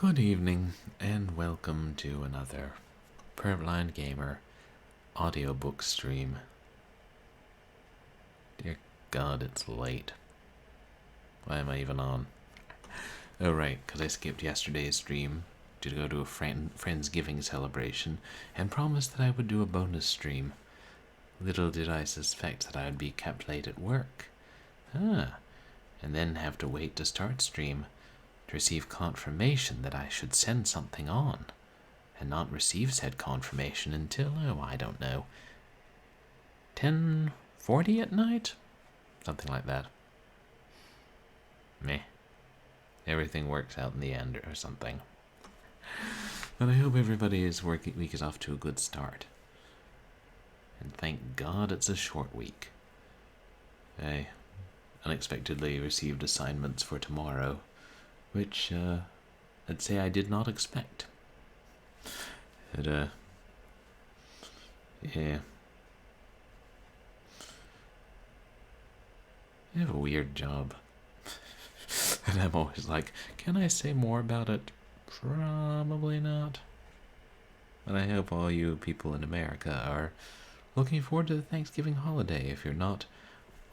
Good evening, and welcome to another Purblind Gamer audiobook stream. Dear God, it's late. Why am I even on? Oh right, because I skipped yesterday's stream to go to a Friendsgiving celebration and promised that I would do a bonus stream. Little did I suspect that I would be kept late at work. And then have to wait to start stream to receive confirmation that I should send something on, and not receive said confirmation until, I don't know, 10:40 at night? Something like that. Meh. Everything works out in the end or something. But I hope everybody's working week is off to a good start. And thank God it's a short week. I unexpectedly received assignments for tomorrow, which I'd say I did not expect. Yeah. I have a weird job. And I'm always like, can I say more about it? Probably not. But I hope all you people in America are looking forward to the Thanksgiving holiday if you're not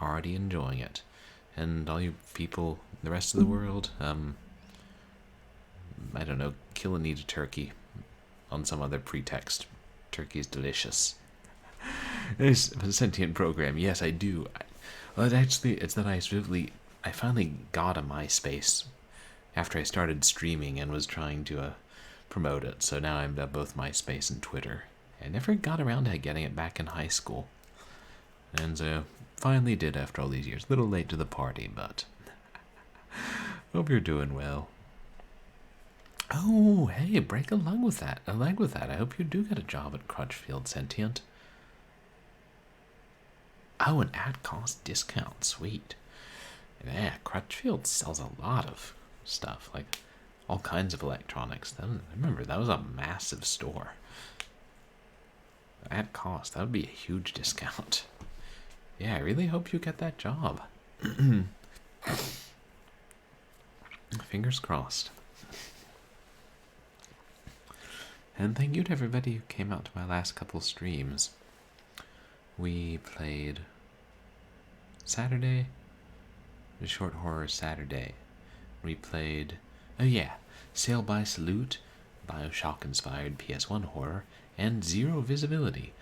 already enjoying it. And all you people, the rest of the world, I don't know, kill and eat a turkey on some other pretext. Turkey's delicious. It's a sentient program. Yes, I do. Well, it's that I finally got a MySpace after I started streaming and was trying to promote it. So now I'm both MySpace and Twitter. I never got around to getting it back in high school. And so finally did after all these years. A little late to the party, but hope you're doing well. Oh, hey, break a leg with that. I hope you do get a job at Crutchfield Sentient. Oh, an at-cost discount. Sweet. Yeah, Crutchfield sells a lot of stuff, like all kinds of electronics. Remember, that was a massive store. At cost, that would be a huge discount. Yeah, I really hope you get that job. Fingers crossed. And thank you to everybody who came out to my last couple streams. We played Saturday, the Short Horror Saturday. We played, Sail by Salute, Bioshock-inspired PS1 horror, and Zero Visibility,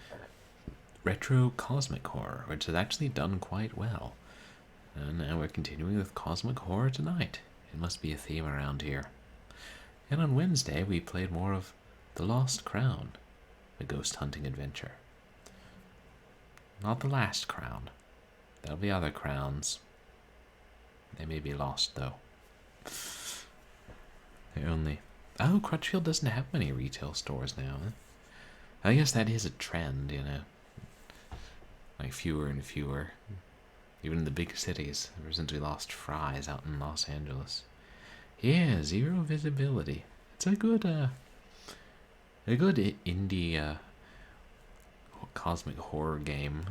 retro cosmic horror, which has actually done quite well. And now we're continuing with cosmic horror tonight. It must be a theme around here. And on Wednesday, we played more of The Lost Crown, a ghost hunting adventure. Not the last crown. There'll be other crowns. They may be lost, though. They're only... Oh, Crutchfield doesn't have many retail stores now. I guess that is a trend, Like fewer and fewer. Even in the big cities, ever since we lost Fry's out in Los Angeles. Yeah, Zero Visibility. It's a good indie cosmic horror game.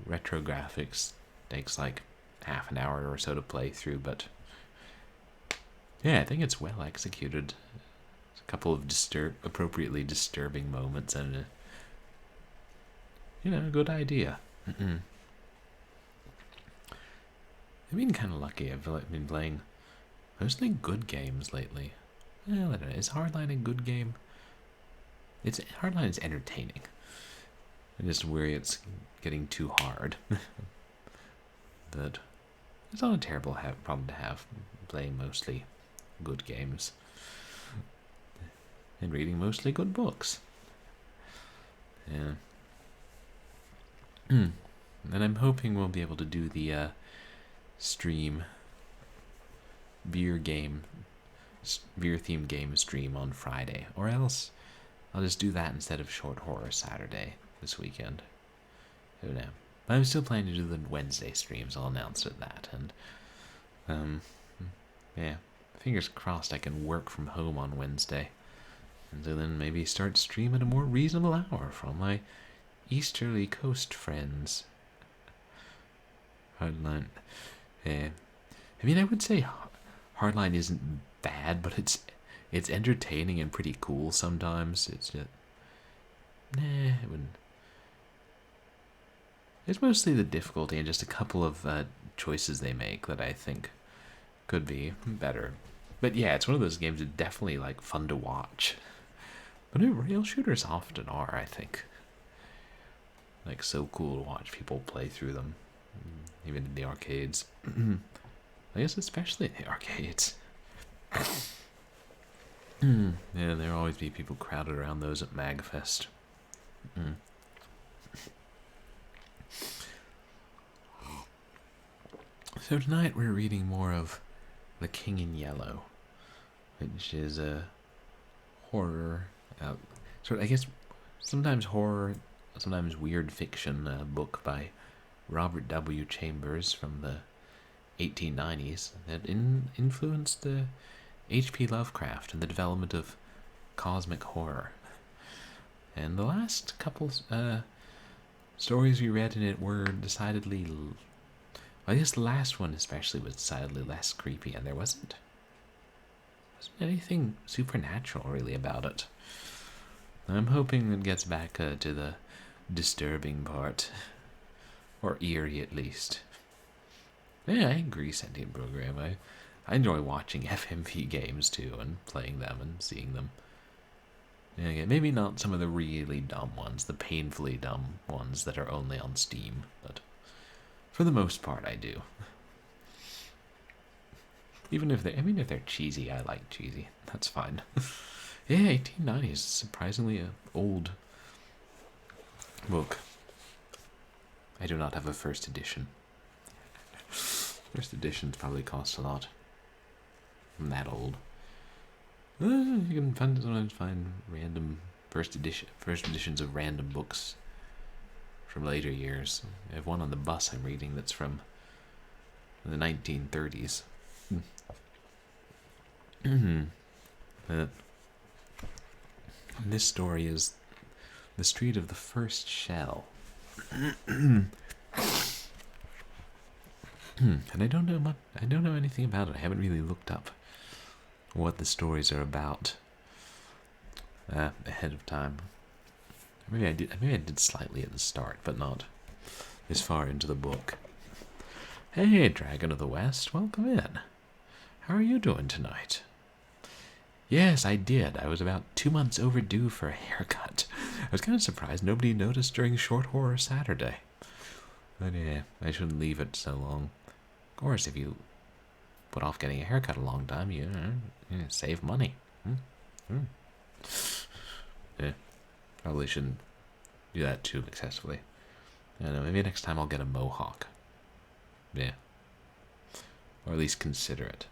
Retro graphics. Takes like half an hour or so to play through, but yeah, I think it's well executed. There's a couple of appropriately disturbing moments and a good idea. I've been kind of lucky. I've been playing mostly good games lately. Well, I don't know. Is Hardline a good game? Hardline is entertaining. I just worry it's getting too hard. But it's not a terrible problem to have, playing mostly good games. And reading mostly good books. Yeah. And I'm hoping we'll be able to do the stream beer themed game stream on Friday, or else I'll just do that instead of Short Horror Saturday this weekend. Who knows? But I'm still planning to do the Wednesday streams. I'll announce it that, and fingers crossed I can work from home on Wednesday, and so then maybe start stream at a more reasonable hour from my Easterly Coast friends. Hardline. I would say Hardline isn't bad, but It's entertaining and pretty cool sometimes. It's just, it wouldn't. It's mostly the difficulty and just a couple of choices they make that I think could be better. But yeah, it's one of those games that's definitely like fun to watch. But rail shooters often are, I think. Like so cool to watch people play through them, even in the arcades. I guess especially in the arcades. Yeah, there'll always be people crowded around those at MagFest. So tonight we're reading more of The King in Yellow, which is a horror, I guess sometimes horror, sometimes weird fiction book by Robert W. Chambers from the 1890s that influenced H.P. Lovecraft and the development of cosmic horror. And the last couple stories we read in it were decidedly, I guess the last one especially was decidedly less creepy, and there wasn't anything supernatural really about it. I'm hoping it gets back to the disturbing part, or eerie at least. Yeah, I agree, Sentient Program. I enjoy watching FMV games too, and playing them and seeing them. Yeah, maybe not some of the really dumb ones, the painfully dumb ones that are only on Steam, but for the most part I do. Even if they're cheesy, I like cheesy. That's fine. Yeah, 1890 is surprisingly an old book. I do not have a first edition. First editions probably cost a lot. I'm that old. You can sometimes find random first editions of random books from later years. I have one on the bus I'm reading that's from the 1930s. This story is The Street of the First Shell. And I don't know anything about it. I haven't really looked up what the stories are about ahead of time. Maybe I did slightly at the start, but not this far into the book. Hey, Dragon of the West, welcome in. How are you doing tonight? Yes, I did. I was about 2 months overdue for a haircut. I was kind of surprised nobody noticed during Short Horror Saturday. But yeah, I shouldn't leave it so long. Of course, if you put off getting a haircut a long time, you save money. Yeah, probably shouldn't do that too excessively. I don't know, maybe next time I'll get a mohawk. Yeah. Or at least consider it.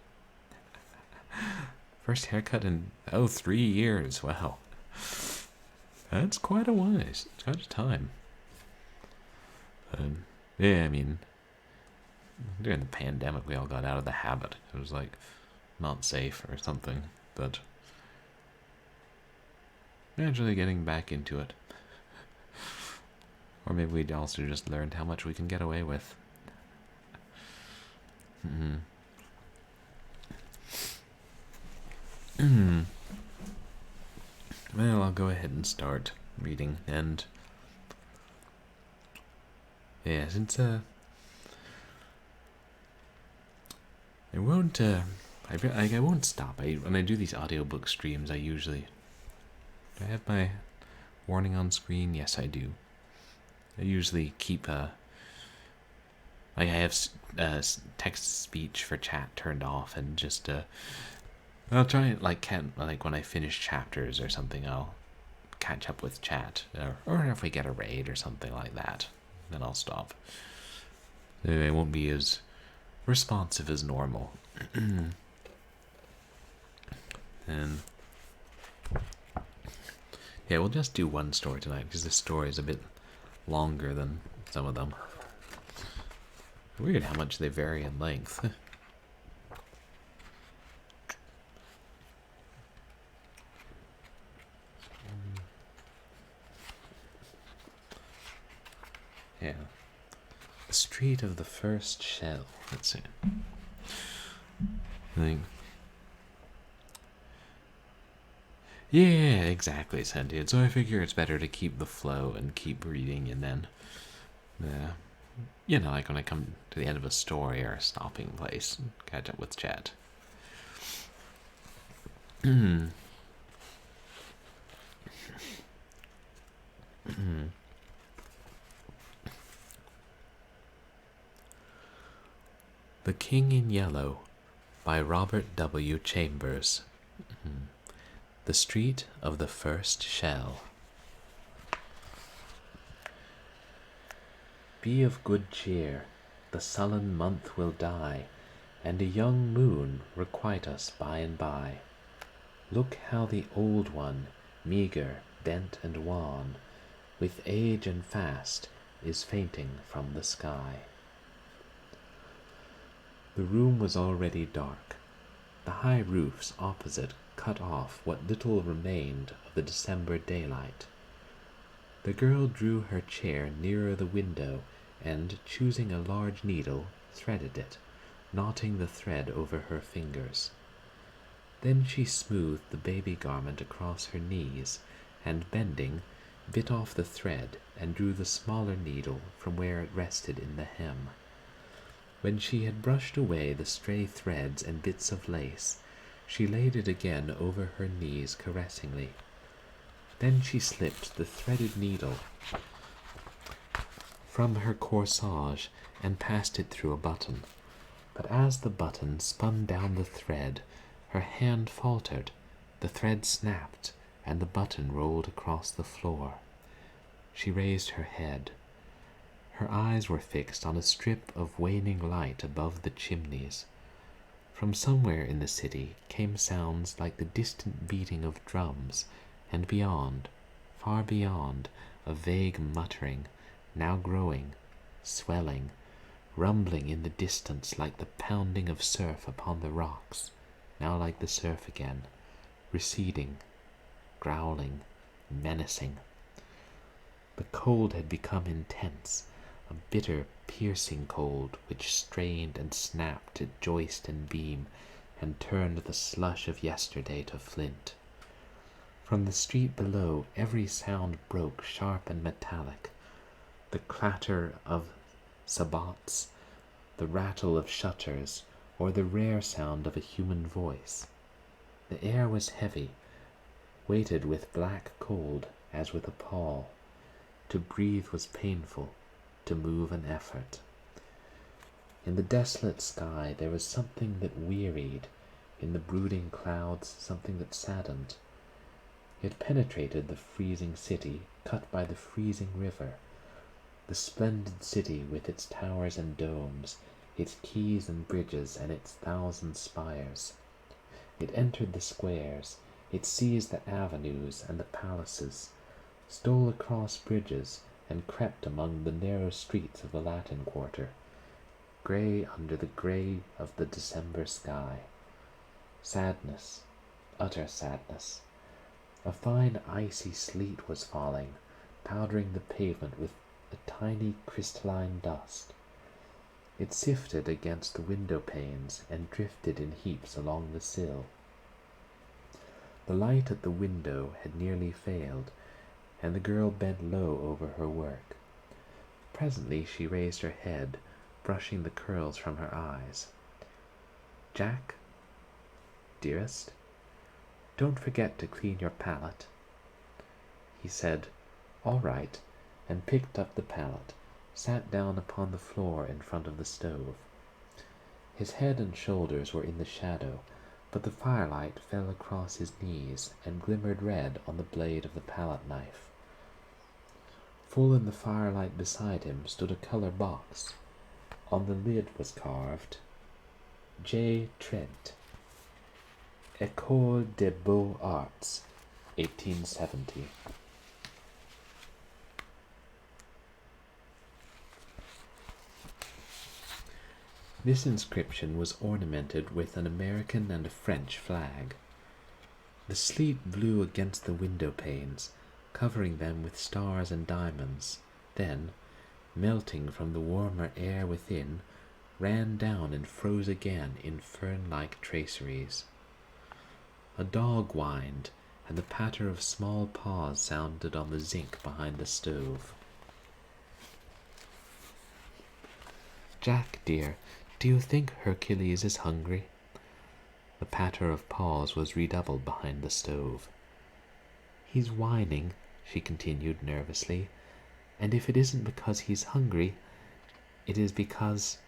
First haircut in 3 years. Wow, that's quite a while. It's quite a time. Yeah, I mean, during the pandemic, we all got out of the habit. It was like not safe or something, but gradually getting back into it. Or maybe we also just learned how much we can get away with. Well, I'll go ahead and start reading, and yeah, since I won't I won't stop. When I do these audiobook streams, do I have my warning on screen? Yes, I do. I usually keep I have text speech for chat turned off, and just I'll try like when I finish chapters or something, I'll catch up with chat, or if we get a raid or something like that, then I'll stop. It won't be as responsive as normal. And yeah, we'll just do one story tonight because this story is a bit longer than some of them. Weird how much they vary in length. Yeah. The Street of the First Shell. Let's see. I think Yeah, exactly, sentient. So I figure it's better to keep the flow and keep reading, and then, uh, like when I come to the end of a story or a stopping place, catch up with chat. The King in Yellow by Robert W. Chambers. The Street of the First Shell. Be of good cheer, the sullen month will die, and a young moon requite us by and by. Look how the old one, meagre, bent and wan, with age and fast, is fainting from the sky. The room was already dark. The high roofs opposite cut off what little remained of the December daylight. The girl drew her chair nearer the window and, choosing a large needle, threaded it, knotting the thread over her fingers. Then she smoothed the baby garment across her knees, and bending, bit off the thread and drew the smaller needle from where it rested in the hem. When she had brushed away the stray threads and bits of lace, she laid it again over her knees caressingly. Then she slipped the threaded needle from her corsage and passed it through a button. But as the button spun down the thread, her hand faltered, the thread snapped, and the button rolled across the floor. She raised her head. Her eyes were fixed on a strip of waning light above the chimneys. From somewhere in the city came sounds like the distant beating of drums, and beyond, far beyond, a vague muttering, now growing, swelling, rumbling in the distance like the pounding of surf upon the rocks, now like the surf again, receding, growling, menacing. The cold had become intense, a bitter, piercing cold which strained and snapped at joist and beam and turned the slush of yesterday to flint. From the street below every sound broke sharp and metallic, the clatter of sabots, the rattle of shutters, or the rare sound of a human voice. The air was heavy, weighted with black cold as with a pall. To breathe was painful, to move an effort. In the desolate sky there was something that wearied, in the brooding clouds something that saddened. It penetrated the freezing city, cut by the freezing river, the splendid city with its towers and domes, its quays and bridges and its 1,000 spires. It entered the squares, it seized the avenues and the palaces, stole across bridges, and crept among the narrow streets of the Latin Quarter, grey under the grey of the December sky. Sadness, utter sadness. A fine icy sleet was falling, powdering the pavement with a tiny crystalline dust. It sifted against the window panes and drifted in heaps along the sill. The light at the window had nearly failed, and the girl bent low over her work. Presently she raised her head, brushing the curls from her eyes. "Jack, dearest, don't forget to clean your palette." He said, "All right," and picked up the palette, sat down upon the floor in front of the stove. His head and shoulders were in the shadow, but the firelight fell across his knees and glimmered red on the blade of the palette knife. Full in the firelight beside him stood a color box. On the lid was carved, J. Trent, École des Beaux-Arts, 1870. This inscription was ornamented with an American and a French flag. The sleet blew against the window panes, covering them with stars and diamonds, then, melting from the warmer air within, ran down and froze again in fern-like traceries. A dog whined, and the patter of small paws sounded on the zinc behind the stove. "Jack, dear, do you think Hercules is hungry?" The patter of paws was redoubled behind the stove. "He's whining," she continued nervously, "and if it isn't because he's hungry, it is because—"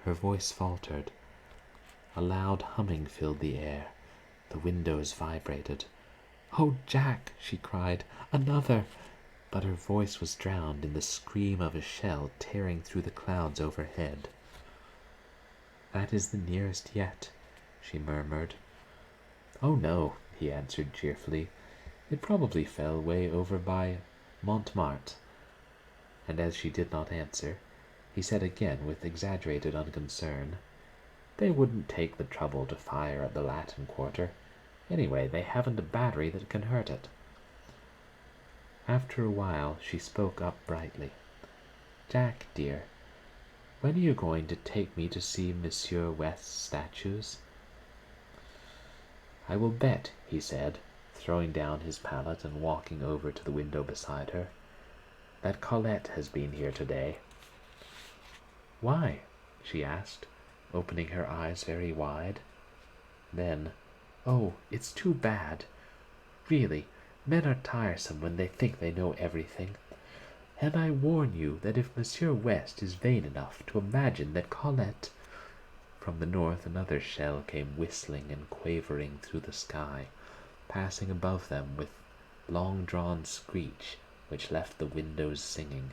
Her voice faltered. A loud humming filled the air. The windows vibrated. "Oh, Jack!" she cried. "Another!" But her voice was drowned in the scream of a shell tearing through the clouds overhead. "That is the nearest yet," she murmured. "Oh, no," he answered cheerfully. "It probably fell way over by Montmartre." And as she did not answer, he said again with exaggerated unconcern, "They wouldn't take the trouble to fire at the Latin Quarter. Anyway, they haven't a battery that can hurt it." After a while she spoke up brightly. "Jack, dear, when are you going to take me to see Monsieur West's statues?" "I will bet," he said, throwing down his palette and walking over to the window beside her, "that Colette has been here today." "Why?" she asked, opening her eyes very wide. Then, "Oh, it's too bad. Really, men are tiresome when they think they know everything. And I warn you that if Monsieur West is vain enough to imagine that Colette—" From the north another shell came whistling and quavering through the sky, passing above them with long-drawn screech which left the windows singing.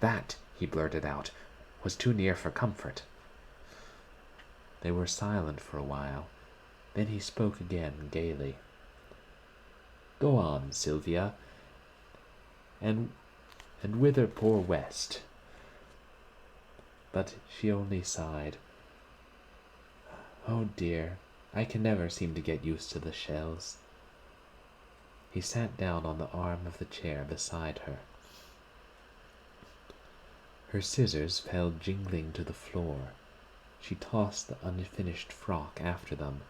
"That," he blurted out, "was too near for comfort." They were silent for a while. Then he spoke again gaily. "Go on, Sylvia. And whither poor West?" But she only sighed. "Oh dear, I can never seem to get used to the shells." He sat down on the arm of the chair beside her. Her scissors fell jingling to the floor. She tossed the unfinished frock after them,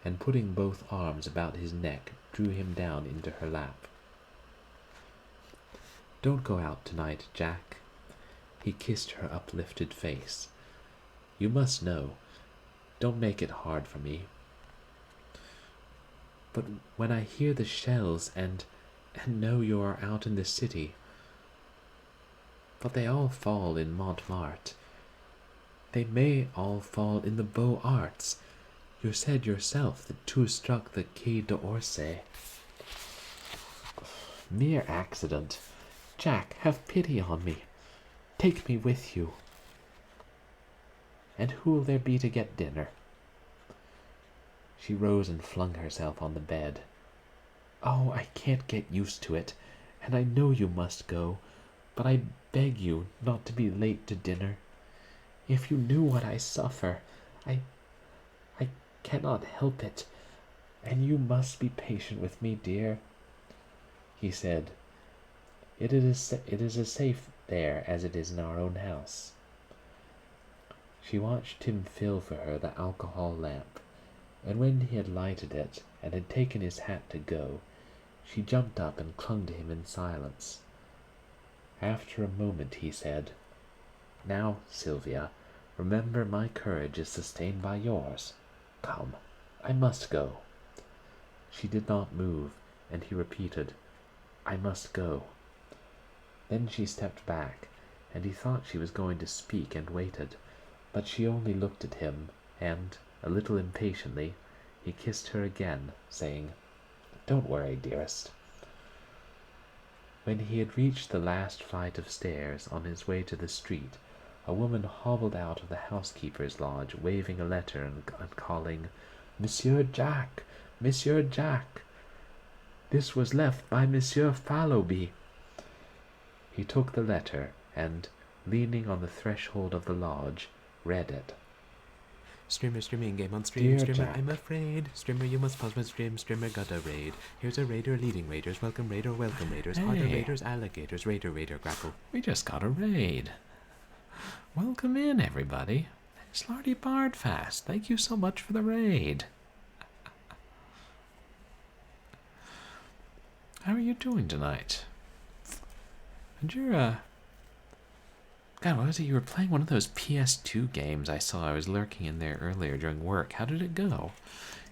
and putting both arms about his neck, drew him down into her lap. "Don't go out tonight, Jack." He kissed her uplifted face. "You must know. Don't make it hard for me." "But when I hear the shells and know you are out in the city—" "But they all fall in Montmartre. They may all fall in the Beaux-Arts. You said yourself that two struck the Quai d'Orsay." "Mere accident. Jack, have pity on me. Take me with you." "And who'll there be to get dinner?" She rose and flung herself on the bed. "Oh, I can't get used to it, and I know you must go, but I beg you not to be late to dinner. If you knew what I suffer, I cannot help it, and you must be patient with me, dear." He said, It is as safe there as it is in our own house." She watched him fill for her the alcohol lamp, and when he had lighted it and had taken his hat to go, she jumped up and clung to him in silence. After a moment he said, "Now, Sylvia, remember my courage is sustained by yours. Come, I must go." She did not move, and he repeated, "I must go." Then she stepped back, and he thought she was going to speak and waited, but she only looked at him, and, a little impatiently, he kissed her again, saying, "Don't worry, dearest." When he had reached the last flight of stairs on his way to the street, a woman hobbled out of the housekeeper's lodge, waving a letter and calling, "Monsieur Jack! Monsieur Jack! This was left by Monsieur Fallowby." He took the letter and, leaning on the threshold of the lodge, read it. Streaming game on stream. Dear Streamer, Jack. I'm afraid. Streamer, you must pause my stream. Streamer got a raid. Here's a raider leading raiders. Welcome raiders. Are the Hey. raiders alligators? Raider grapple. We just got a raid. Welcome in, everybody. Slarty Bardfast, thank you so much for the raid. How are you doing tonight? And you're, God, what was it? You were playing one of those PS2 games I saw. I was lurking in there earlier during work. How did it go?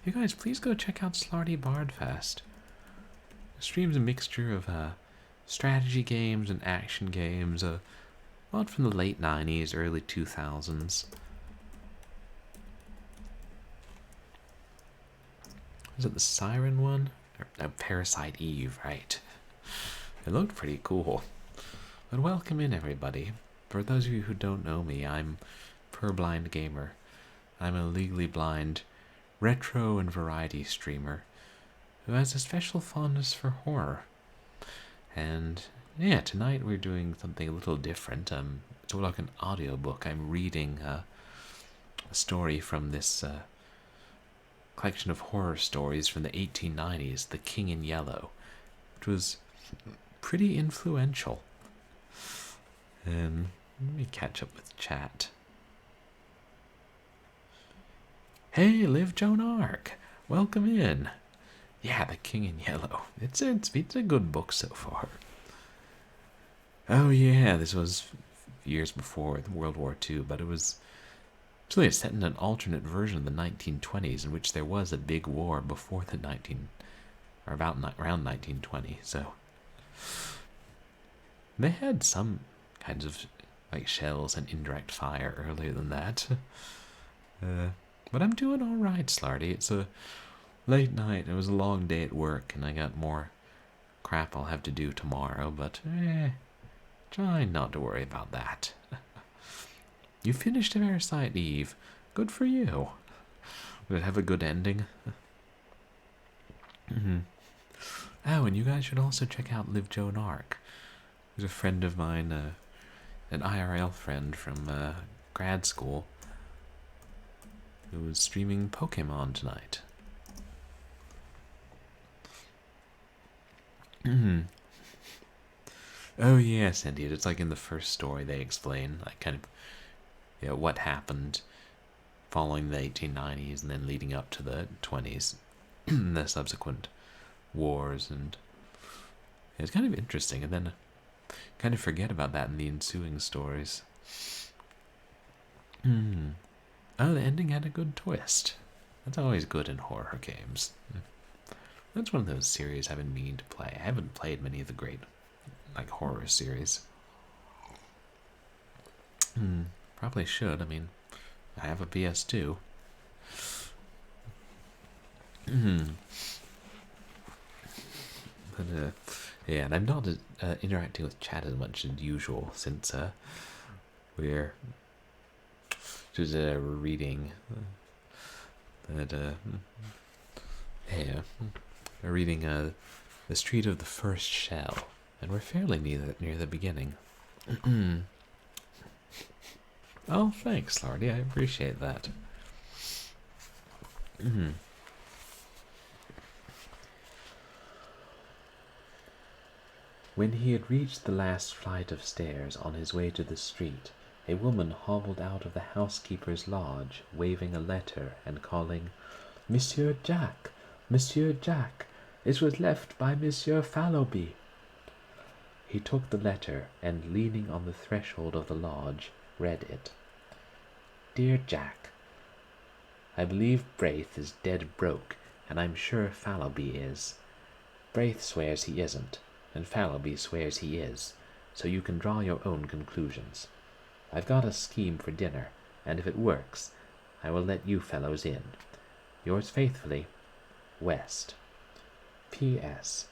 You guys, please go check out Slarty Bardfest. It streams a mixture of, strategy games and action games, a lot from the late 90s, early 2000s. Was it the Siren one? No, Parasite Eve, right. It looked pretty cool. But welcome in, everybody. For those of you who don't know me, I'm Purblind Gamer. I'm a legally blind retro and variety streamer who has a special fondness for horror. And yeah, tonight we're doing something a little different. It's more like an audiobook. I'm reading a story from this collection of horror stories from the 1890s, The King in Yellow, which was pretty influential. And let me catch up with chat. Hey, Liv Joan Arc, welcome in. Yeah, The King in Yellow. It's a good book so far. Oh yeah, this was years before World War II, but it was actually set in an alternate version of the 1920s, in which there was a big war before the around 1920. So they had some kinds of like shells and indirect fire earlier than that. But I'm doing all right, Slarty. It's a late night. It was a long day at work, and I got more crap I'll have to do tomorrow. But try not to worry about that. You finished Parasite Eve. Good for you. Did it have a good ending? Oh, and you guys should also check out Liv Joan Arc. Who's a friend of mine, an IRL friend from grad school, who was streaming Pokemon tonight. Oh yes, indeed. It's like in the first story they explain, like kind of, what happened following the 1890s and then leading up to the 20s, the subsequent wars, and it's kind of interesting. And then kind of forget about that in the ensuing stories. Oh, the ending had a good twist. That's always good in horror games. That's one of those series I've been meaning to play. I haven't played many of the great, horror series. Probably should. I mean, I have a PS2. But, yeah, and I'm not interacting with chat as much as usual since we're reading we're reading The Street of the First Shell, and we're fairly near the beginning. Oh, thanks, Lardy. I appreciate that. When he had reached the last flight of stairs on his way to the street, a woman hobbled out of the housekeeper's lodge, waving a letter and calling, "Monsieur Jack! Monsieur Jack! It was left by Monsieur Fallowby." He took the letter and, leaning on the threshold of the lodge, read it. "Dear Jack, I believe Braith is dead broke, and I'm sure Fallowby is. Braith swears he isn't, and Fallowby swears he is, so you can draw your own conclusions. I've got a scheme for dinner, and if it works, I will let you fellows in. Yours faithfully, West. P.S.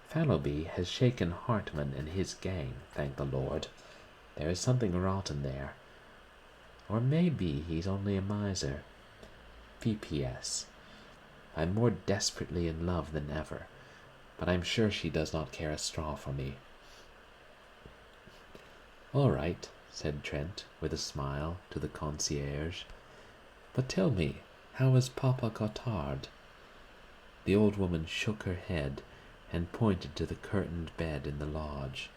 Fallowby has shaken Hartman and his gang, thank the Lord. There is something rotten there. Or maybe he's only a miser. P.P.S. I'm more desperately in love than ever, but I'm sure she does not care a straw for me." "All right," said Trent, with a smile, to the concierge. "But tell me, how is Papa Cottard?" The old woman shook her head and pointed to the curtained bed in the lodge.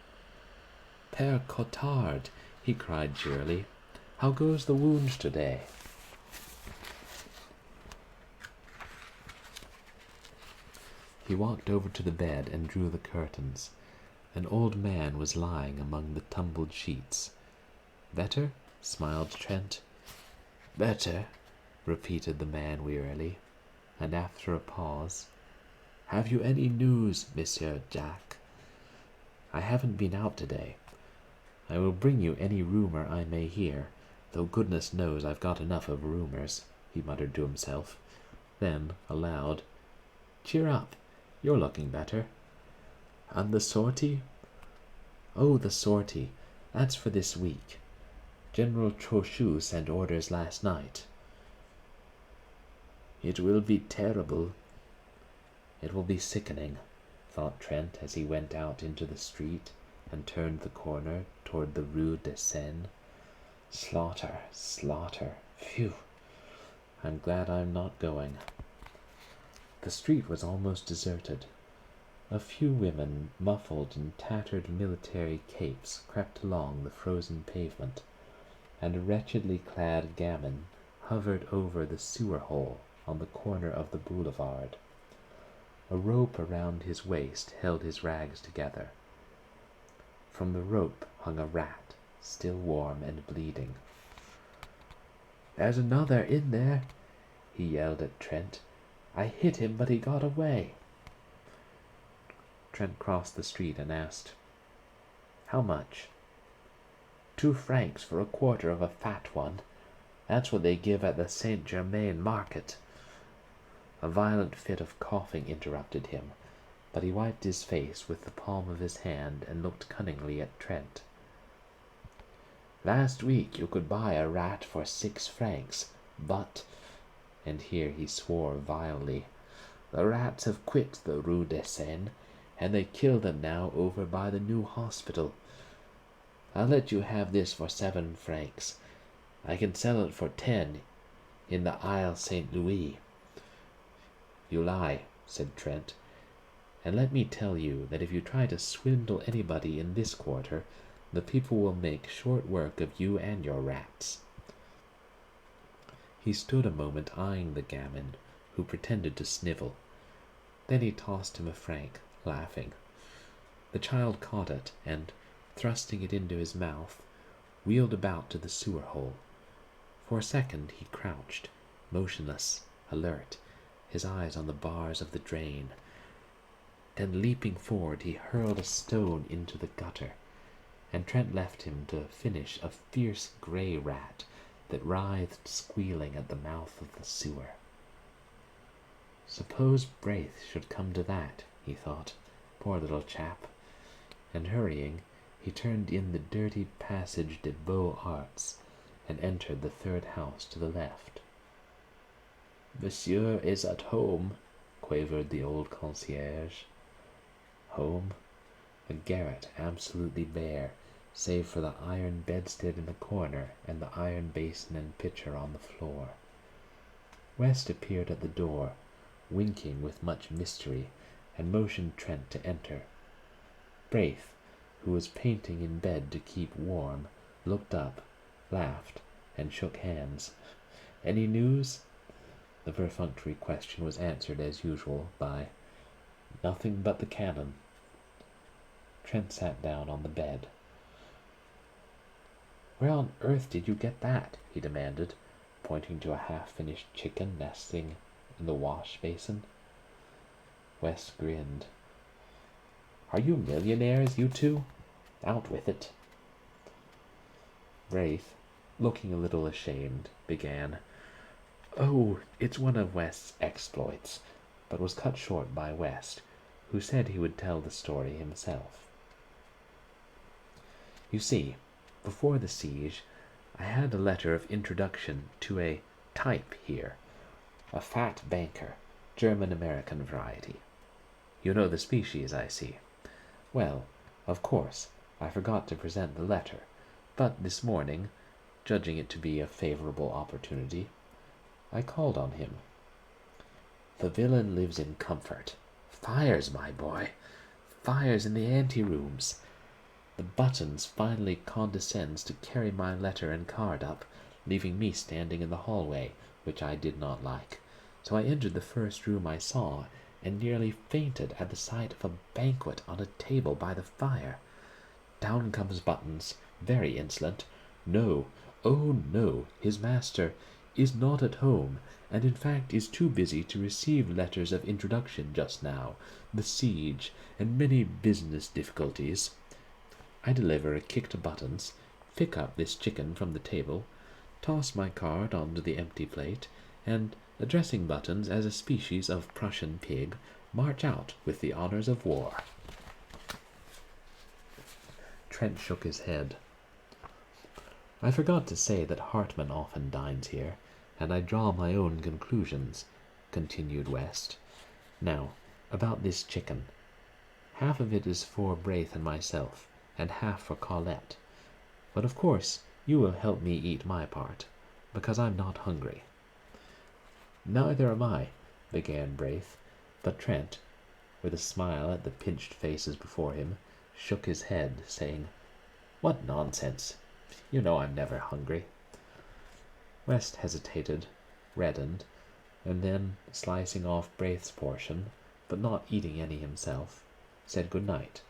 "Père Cottard," he cried cheerily, "how goes the wound today?" He walked over to the bed and drew the curtains. An old man was lying among the tumbled sheets. "Better?" smiled Trent. "Better," repeated the man wearily, and after a pause, "Have you any news, Monsieur Jack?" "I haven't been out today. I will bring you any rumor I may hear, though goodness knows I've got enough of rumors," he muttered to himself. Then, aloud, "Cheer up, you're looking better. And the sortie?" "Oh, the sortie. That's for this week. General Trochu sent orders last night." "It will be terrible." "It will be sickening," thought Trent as he went out into the street and turned the corner toward the Rue de Seine. Slaughter, slaughter. Phew. I'm glad I'm not going. The street was almost deserted. A few women, muffled in tattered military capes, crept along the frozen pavement, and a wretchedly clad gamin hovered over the sewer hole on the corner of the boulevard. A rope around his waist held his rags together. From the rope hung a rat, still warm and bleeding. "There's another in there," he yelled at Trent. "I hit him, but he got away." Trent crossed the street and asked, "How much?" "2 francs for a quarter of a fat one. That's what they give at the Saint Germain market." A violent fit of coughing interrupted him, but he wiped his face with the palm of his hand and looked cunningly at Trent. "Last week you could buy a rat for 6 francs, but," and here he swore vilely, "the rats have quit the Rue de Seine, and they kill them now over by the new hospital. I'll let you have this for 7 francs. I can sell it for 10 in the Isle Saint Louis." "You lie," said Trent, "and let me tell you that if you try to swindle anybody in this quarter, the people will make short work of you and your rats." He stood a moment eyeing the gamin, who pretended to snivel. Then he tossed him a franc, laughing. The child caught it, and, thrusting it into his mouth, wheeled about to the sewer hole. For a second he crouched, motionless, alert, his eyes on the bars of the drain. Then, leaping forward, he hurled a stone into the gutter, and Trent left him to finish a fierce grey rat that writhed squealing at the mouth of the sewer. Suppose Braith should come to that, he thought. Poor little chap. And hurrying, he turned in the dirty Passage des Beaux-Arts and entered the third house to the left. "Monsieur is at home," quavered the old concierge. Home? A garret absolutely bare, save for the iron bedstead in the corner and the iron basin and pitcher on the floor. West appeared at the door, winking with much mystery, and motioned Trent to enter. Braith, who was painting in bed to keep warm, looked up, laughed, and shook hands. "Any news?" The perfunctory question was answered as usual by, "Nothing but the cannon." Trent sat down on the bed. "Where on earth did you get that?" he demanded, pointing to a half-finished chicken nesting in the wash basin. West grinned. "Are you millionaires, you two? Out with it." Braith, looking a little ashamed, began, "Oh, it's one of West's exploits," but was cut short by West, who said he would tell the story himself. "You see, before the siege, I had a letter of introduction to a type here, a fat banker, German-American variety. You know the species, I see. Well, of course, I forgot to present the letter, but this morning, judging it to be a favorable opportunity, I called on him. The villain lives in comfort. Fires, my boy, fires in the ante-rooms. The Buttons finally condescends to carry my letter and card up, leaving me standing in the hallway, which I did not like. So I entered the first room I saw, and nearly fainted at the sight of a banquet on a table by the fire. Down comes Buttons, very insolent. No, oh no, his master is not at home, and in fact is too busy to receive letters of introduction just now, the siege, and many business difficulties. I deliver a kick to Buttons, pick up this chicken from the table, toss my card onto the empty plate, and, addressing Buttons as a species of Prussian pig, march out with the honors of war. Trent shook his head. I forgot to say that Hartman often dines here, and I draw my own conclusions, continued West. Now, about this chicken. Half of it is for Braith and myself, and half for Colette. But of course you will help me eat my part, because I'm not hungry. Neither am I, began Braith, but Trent, with a smile at the pinched faces before him, shook his head, saying, "What nonsense! You know I'm never hungry." West hesitated, reddened, and then, slicing off Braith's portion, but not eating any himself, said good night,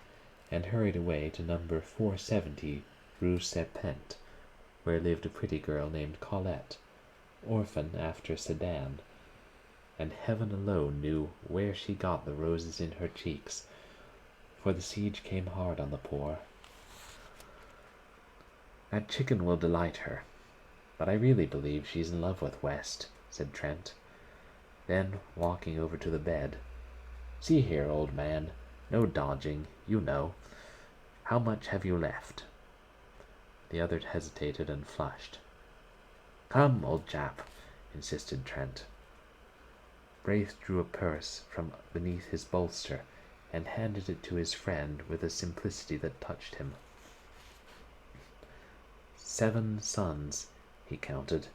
and hurried away to number 470 Rue Serpente, where lived a pretty girl named Colette, orphan after Sedan, and heaven alone knew where she got the roses in her cheeks, for the siege came hard on the poor. That chicken will delight her, but I really believe she's in love with West, said Trent. Then, walking over to the bed, "See here, old man, no dodging, you know. How much have you left?" The other hesitated and flushed. "Come, old chap," insisted Trent. Braith drew a purse from beneath his bolster and handed it to his friend with a simplicity that touched him. 7 sons, he counted.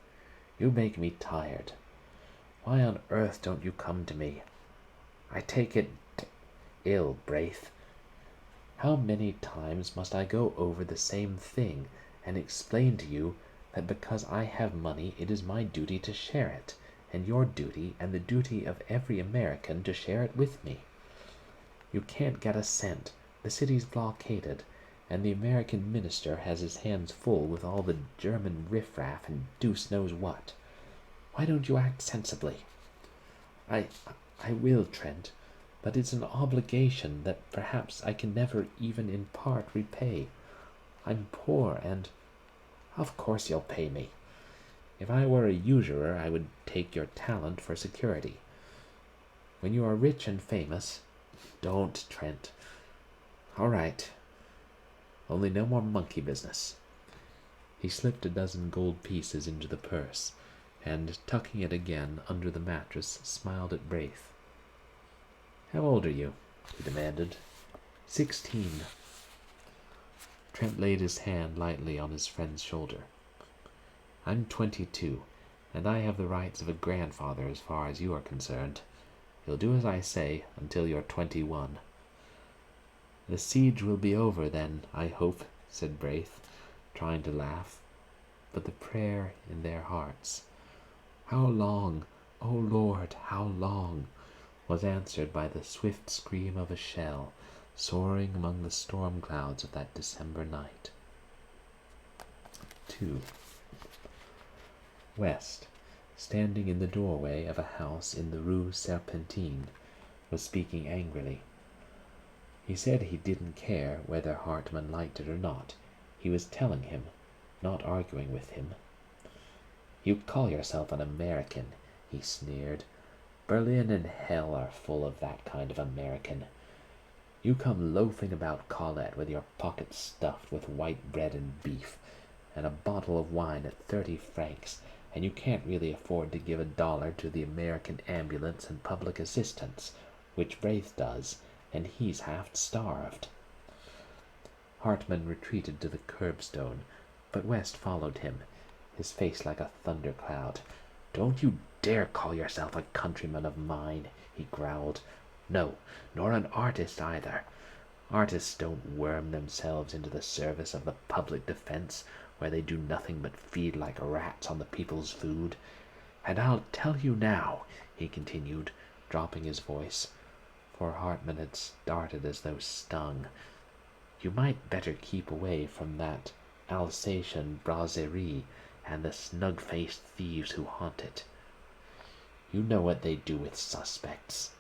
"You make me tired. Why on earth don't you come to me? I take it ill, Braith. How many times must I go over the same thing and explain to you that because I have money it is my duty to share it, and your duty and the duty of every American to share it with me? You can't get a cent, the city's blockaded, and the American minister has his hands full with all the German riffraff and deuce knows what. Why don't you act sensibly?" I will, Trent, but it's an obligation that perhaps I can never even in part repay. I'm poor and—" "Of course you'll pay me. If I were a usurer I would take your talent for security. When you are rich and famous—" "Don't, Trent. All right. Only no more monkey business." He slipped a dozen gold pieces into the purse, and, tucking it again under the mattress, smiled at Braith. "How old are you?" he demanded. 16. Trent laid his hand lightly on his friend's shoulder. "I'm 22, and I have the rights of a grandfather as far as you are concerned. You'll do as I say until you're 21. "The siege will be over then, I hope," said Braith, trying to laugh, but the prayer in their hearts, "How long, O Lord, how long?" was answered by the swift scream of a shell soaring among the storm clouds of that December night. 2. West, standing in the doorway of a house in the Rue Serpentine, was speaking angrily. He said he didn't care whether Hartman liked it or not. He was telling him, not arguing with him. "You call yourself an American," he sneered. "Berlin and hell are full of that kind of American. You come loafing about Colette with your pockets stuffed with white bread and beef, and a bottle of wine at 30 francs, and you can't really afford to give $1 to the American ambulance and public assistance, which Braith does, and he's half starved." Hartman retreated to the curbstone, but West followed him, his face like a thundercloud. "Don't you dare call yourself a countryman of mine," he growled. "No, nor an artist either. Artists don't worm themselves into the service of the public defense, where they do nothing but feed like rats on the people's food. And I'll tell you now," he continued, dropping his voice, for Hartman had started as though stung. "You might better keep away from that Alsatian brasserie and the snug-faced thieves who haunt it. You know what they do with suspects."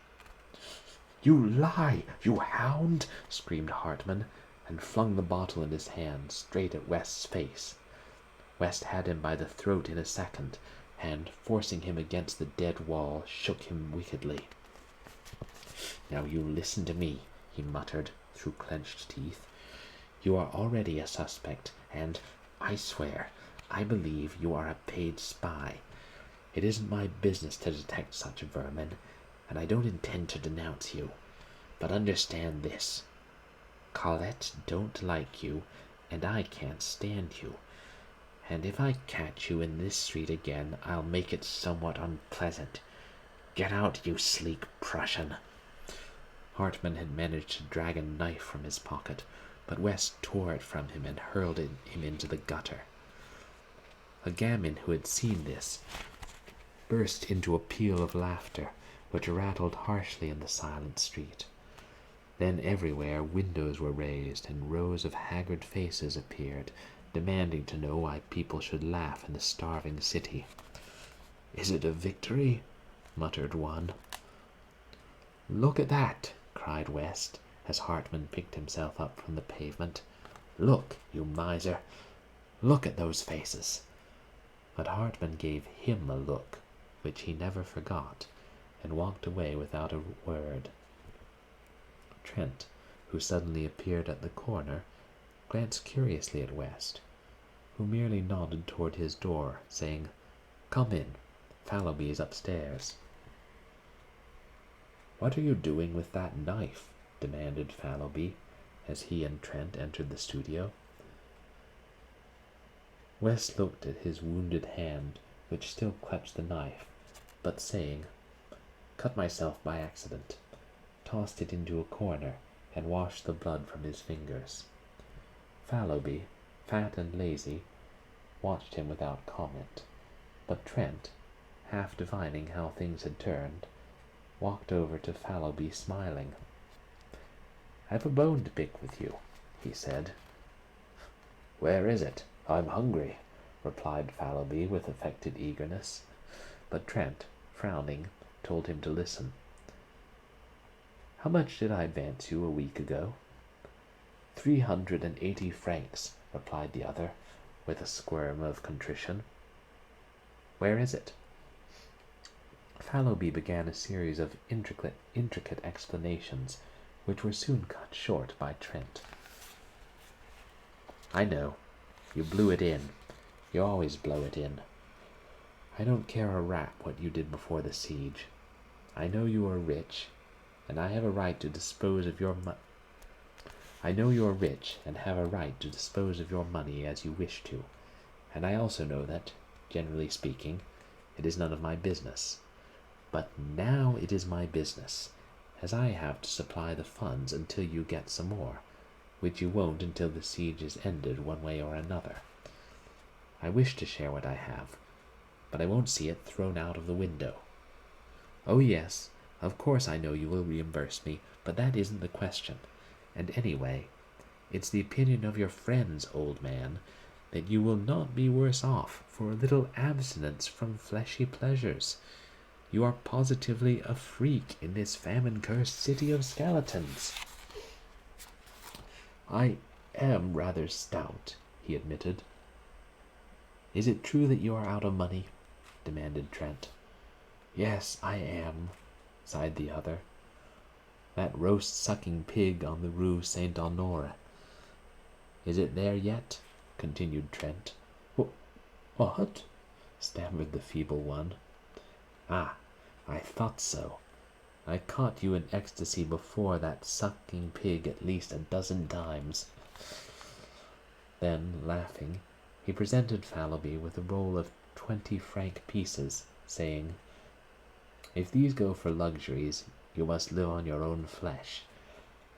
"You lie, you hound!" screamed Hartman, and flung the bottle in his hand straight at West's face. West had him by the throat in a second, and, forcing him against the dead wall, shook him wickedly. "Now you listen to me," he muttered through clenched teeth. "You are already a suspect, and, I swear, I believe you are a paid spy. It isn't my business to detect such vermin, and I don't intend to denounce you. But understand this. Colette don't like you, and I can't stand you. And if I catch you in this street again, I'll make it somewhat unpleasant. Get out, you sleek Prussian." Hartman had managed to drag a knife from his pocket, but West tore it from him and hurled him into the gutter. A gamin who had seen this burst into a peal of laughter, which rattled harshly in the silent street. Then everywhere windows were raised, and rows of haggard faces appeared, demanding to know why people should laugh in the starving city. "Is it a victory?" muttered one. "Look at that!" cried West, as Hartman picked himself up from the pavement. "Look, you miser! Look at those faces!" But Hartman gave him a look, which he never forgot, and walked away without a word. Trent, who suddenly appeared at the corner, glanced curiously at West, who merely nodded toward his door, saying, "Come in. Fallowby is upstairs." "What are you doing with that knife?" demanded Fallowby, as he and Trent entered the studio. West looked at his wounded hand, which still clutched the knife, but saying, "Cut myself by accident," tossed it into a corner, and washed the blood from his fingers. Fallowby, fat and lazy, watched him without comment, but Trent, half divining how things had turned, walked over to Fallowby smiling. "I've a bone to pick with you," he said. "Where is it? I'm hungry," replied Fallowby with affected eagerness, but Trent, frowning, told him to listen. "How much did I advance you a week ago?" 380 francs, replied the other, with a squirm of contrition. "Where is it?" Fallowby began a series of intricate explanations, which were soon cut short by Trent. "I know. You blew it in. You always blow it in. I don't care a rap what you did before the siege. I know you are rich, and I have a right to dispose of your I know you are rich and have a right to dispose of your money as you wish to, and I also know that, generally speaking, it is none of my business. But now it is my business, as I have to supply the funds until you get some more, which you won't until the siege is ended one way or another. I wish to share what I have, but I won't see it thrown out of the window. Oh yes, of course I know you will reimburse me, but that isn't the question. And anyway, it's the opinion of your friends, old man, that you will not be worse off for a little abstinence from fleshy pleasures. You are positively a freak in this famine-cursed city of skeletons." "I am rather stout," he admitted. "Is it true that you are out of money?" demanded Trent. "Yes, I am," sighed the other. "That roast-sucking pig on the Rue Saint-Honore. Is it there yet?" continued Trent. "What?" stammered the feeble one. "Ah, I thought so. I caught you in ecstasy before that sucking pig at least a dozen times." Then, laughing, he presented Fallowby with a roll of 20-franc pieces, saying, "If these go for luxuries, you must live on your own flesh,"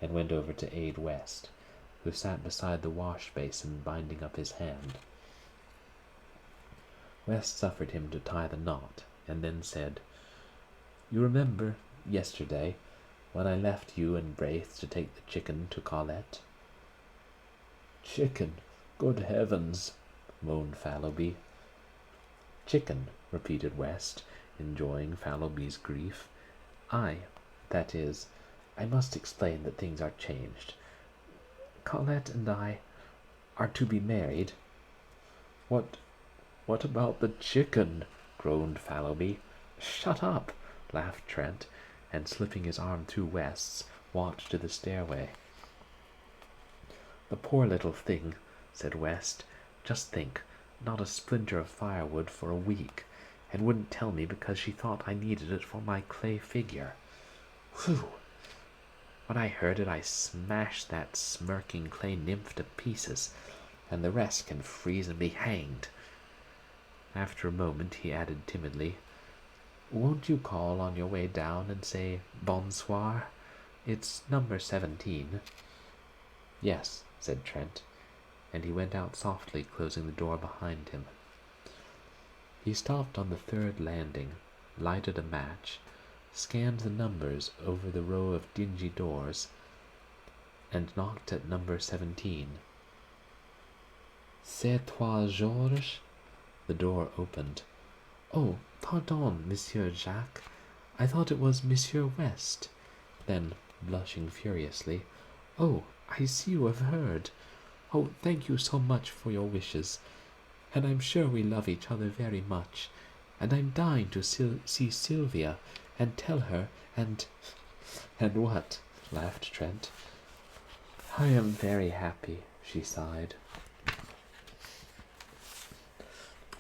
and went over to aid West, who sat beside the wash-basin binding up his hand. West suffered him to tie the knot, and then said, "You remember, yesterday, when I left you and Braith to take the chicken to Colette." "Chicken! Good heavens!" moaned Fallowby. "Chicken," repeated West, enjoying Fallowby's grief. That is, I must explain that things are changed. Colette and I are to be married." What about the chicken?" groaned Fallowby. "Shut up!" laughed Trent, and slipping his arm through West's, walked to the stairway. "The poor little thing," said West. "Just think, not a splinter of firewood for a week, and wouldn't tell me because she thought I needed it for my clay figure. Whew! When I heard it, I smashed that smirking clay nymph to pieces, and the rest can freeze and be hanged." After a moment he added timidly, "Won't you call on your way down and say bonsoir? It's number 17. "Yes," said Trent, and he went out softly, closing the door behind him. He stopped on the third landing, lighted a match, scanned the numbers over the row of dingy doors, and knocked at number 17. "C'est toi, Georges?" The door opened. "Oh, pardon, Monsieur Jacques. I thought it was Monsieur West." Then, blushing furiously, "Oh, I see you have heard. Oh, thank you so much for your wishes. And I'm sure we love each other very much. And I'm dying to see Sylvia and tell her and—" "And what?" laughed Trent. "I am very happy," she sighed.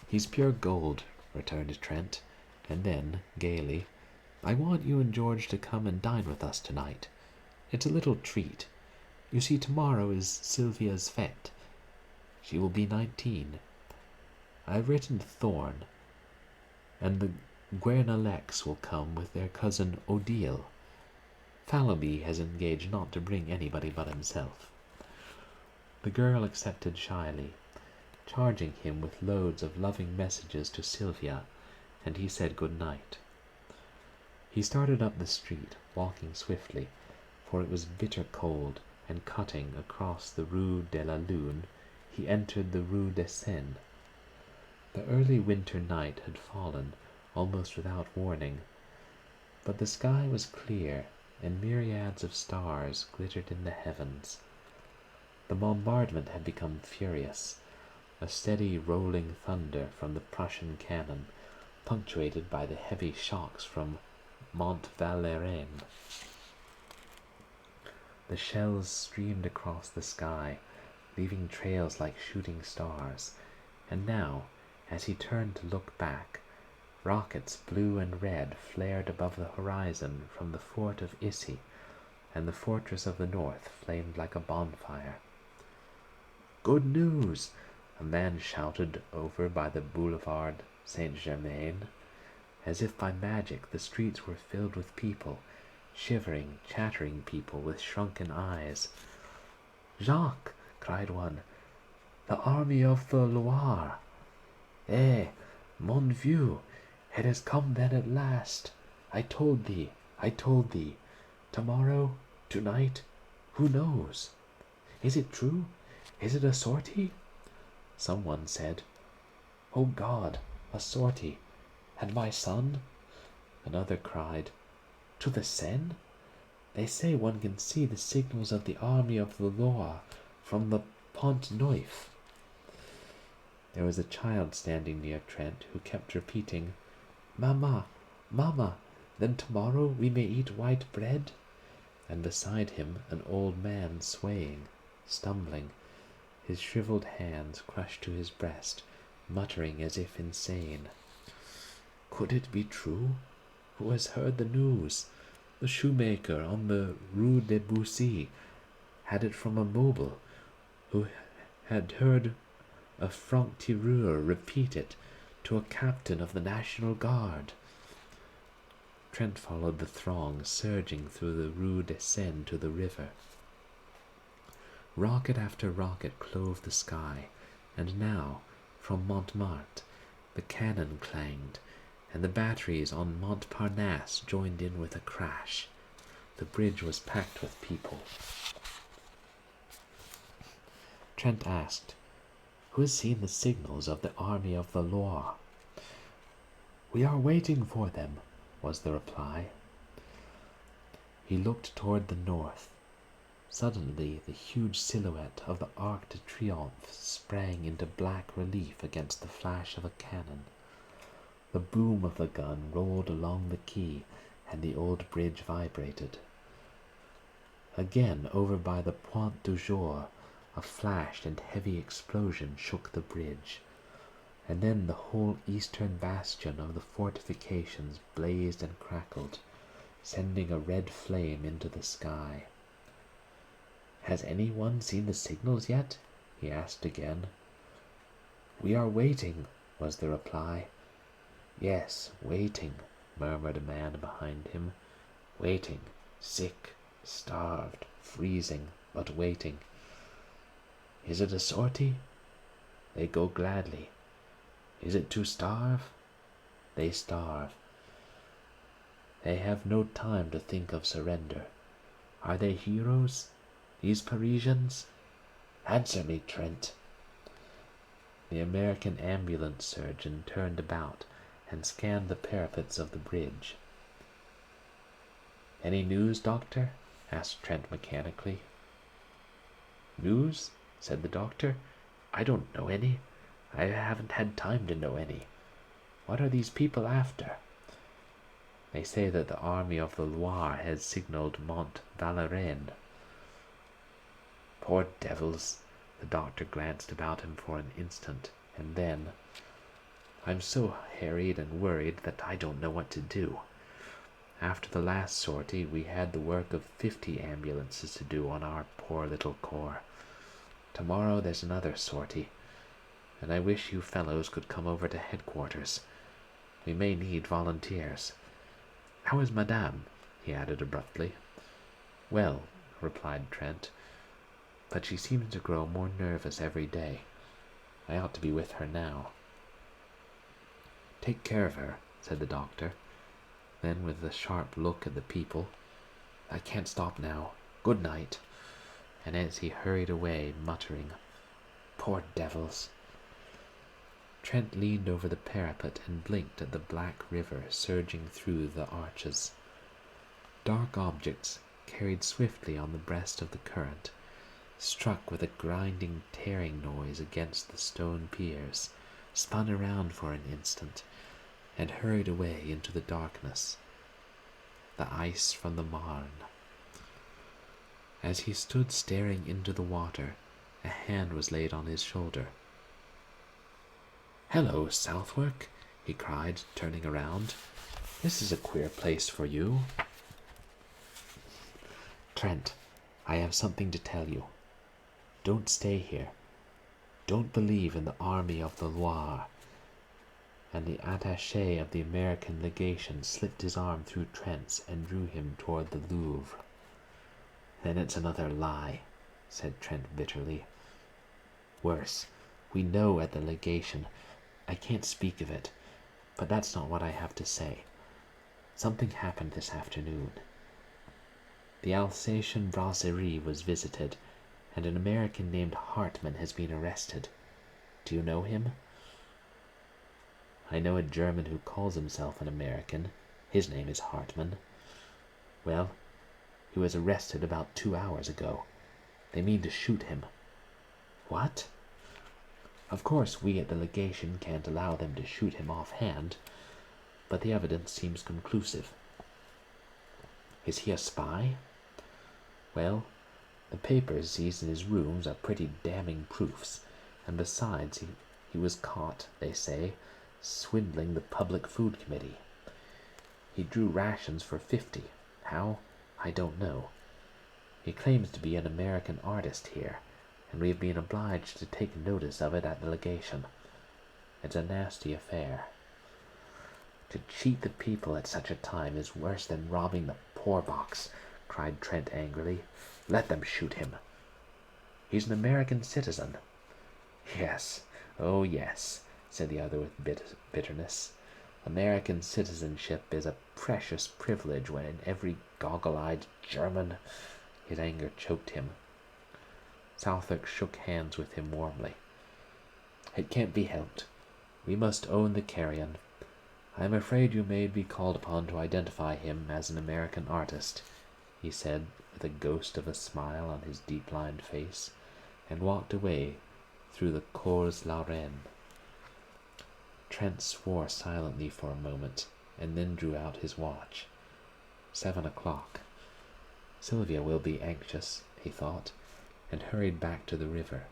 "He's pure gold," returned Trent, and then, gaily, "I want you and George to come and dine with us tonight. It's a little treat. You see, tomorrow is Sylvia's fête. She will be 19. I've written to Thorne, and the Guernalecs will come with their cousin Odile. Fallowby has engaged not to bring anybody but himself." The girl accepted shyly, charging him with loads of loving messages to Sylvia, and he said good night. He started up the street, walking swiftly, for it was bitter cold, and cutting across the Rue de la Lune, he entered the Rue de Seine. The early winter night had fallen, almost without warning, but the sky was clear, and myriads of stars glittered in the heavens. The bombardment had become furious, a steady rolling thunder from the Prussian cannon, punctuated by the heavy shocks from Mont Valérien. The shells streamed across the sky, leaving trails like shooting stars, and now, as he turned to look back, rockets blue and red flared above the horizon from the fort of Issy, and the fortress of the north flamed like a bonfire. "Good news!" a man shouted over by the Boulevard Saint-Germain. As if by magic, the streets were filled with people, shivering, chattering people with shrunken eyes. "Jacques!" cried one. "The army of the Loire! Eh, mon vieux, it has come then at last. I told thee. Tomorrow, tonight, who knows? Is it true? Is it a sortie?" Someone said, "Oh God, a sortie! And my son?" Another cried, "To the Seine? They say one can see the signals of the army of the Loire from the Pont Neuf." There was a child standing near Trent who kept repeating, "Mama, Mama, then tomorrow we may eat white bread?" And beside him an old man swaying, stumbling, his shriveled hands crushed to his breast, muttering as if insane. Could it be true? Who has heard the news? The shoemaker on the Rue de Bussy had it from a mobile, who had heard a franc-tireur repeat it to a captain of the National Guard. Trent followed the throng surging through the Rue de Seine to the river. Rocket after rocket clove the sky, and now, from Montmartre, the cannon clanged, and the batteries on Montparnasse joined in with a crash. The bridge was packed with people. Trent asked, "Who has seen the signals of the army of the Loire?" "We are waiting for them," was the reply. He looked toward the north. Suddenly, the huge silhouette of the Arc de Triomphe sprang into black relief against the flash of a cannon. The boom of the gun rolled along the quay, and the old bridge vibrated. Again, over by the Pointe du Jour, a flash and heavy explosion shook the bridge, and then the whole eastern bastion of the fortifications blazed and crackled, sending a red flame into the sky. "Has anyone seen the signals yet?" he asked again. "We are waiting," was the reply. "Yes, waiting," murmured a man behind him. "Waiting, sick, starved, freezing, but waiting." "Is it a sortie?" "They go gladly." "Is it to starve?" "They starve." "They have no time to think of surrender. Are they heroes, these Parisians? Answer me, Trent." The American ambulance surgeon turned about and scanned the parapets of the bridge. "Any news, doctor?" asked Trent mechanically. "News?" said the doctor. "I don't know any. I haven't had time to know any. What are these people after?" "They say that the army of the Loire has signaled Mont Valérien." "Poor devils!" The doctor glanced about him for an instant, and then, "I'm so harried and worried that I don't know what to do. After the last sortie, we had the work of 50 ambulances to do on our poor little corps. Tomorrow there's another sortie, and I wish you fellows could come over to headquarters. We may need volunteers. How is Madame?" he added abruptly. "Well," replied Trent, "but she seems to grow more nervous every day. I ought to be with her now." "Take care of her," said the doctor. Then, with a sharp look at the people, "I can't stop now. Good night." And as he hurried away, muttering, "Poor devils," Trent leaned over the parapet and blinked at the black river surging through the arches. Dark objects, carried swiftly on the breast of the current, struck with a grinding, tearing noise against the stone piers, spun around for an instant, and hurried away into the darkness. The ice from the Marne. As he stood staring into the water, a hand was laid on his shoulder. "Hello, Southwark," he cried, turning around. "This is a queer place for you." "Trent, I have something to tell you. Don't stay here. Don't believe in the army of the Loire." And the attaché of the American legation slipped his arm through Trent's and drew him toward the Louvre. "Then it's another lie," said Trent bitterly. "Worse, we know at the legation. I can't speak of it, but that's not what I have to say. Something happened this afternoon. The Alsatian brasserie was visited, and an American named Hartman has been arrested. Do you know him?" "I know a German who calls himself an American. His name is Hartman." "Well, he was arrested about 2 hours ago. They mean to shoot him." "What?" "Of course, we at the legation can't allow them to shoot him offhand, but the evidence seems conclusive." "Is he a spy?" "Well, the papers seized in his rooms are pretty damning proofs, and besides, he was caught, they say, swindling the Public Food Committee. He drew rations for 50. How? I don't know. He claims to be an American artist here, and we have been obliged to take notice of it at the legation. It's a nasty affair. To cheat the people at such a time is worse than robbing the poor box," cried Trent angrily. "Let them shoot him. He's an American citizen." "Yes, oh yes," said the other with bitterness. American citizenship is a precious privilege when every goggle-eyed German... His anger choked him. Southwark shook hands with him warmly. It can't be helped. We must own the carrion. I am afraid you may be called upon to identify him as an American artist, he said with a ghost of a smile on his deep-lined face, and walked away through the Cours la Reine. Trent swore silently for a moment, and then drew out his watch. 7 o'clock. Sylvia will be anxious, he thought, and hurried back to the river.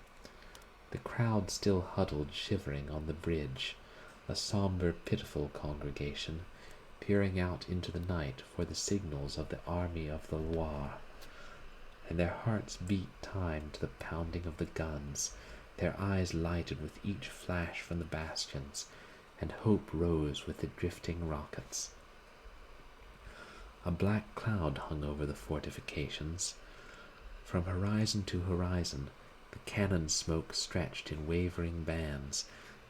The crowd still huddled shivering on the bridge, a sombre, pitiful congregation, peering out into the night for the signals of the army of the Loire. And their hearts beat time to the pounding of the guns, their eyes lighted with each flash from the bastions, and hope rose with the drifting rockets. A black cloud hung over the fortifications. From horizon to horizon, the cannon smoke stretched in wavering bands,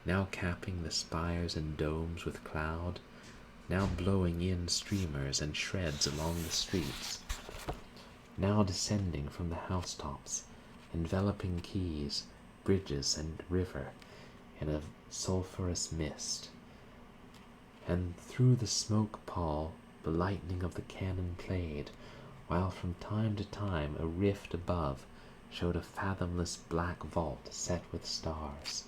now capping the spires and domes with cloud, now blowing in streamers and shreds along the streets, now descending from the housetops, enveloping quays, bridges, and river in a sulphurous mist. And through the smoke pall the lightning of the cannon played, while from time to time a rift above showed a fathomless black vault set with stars.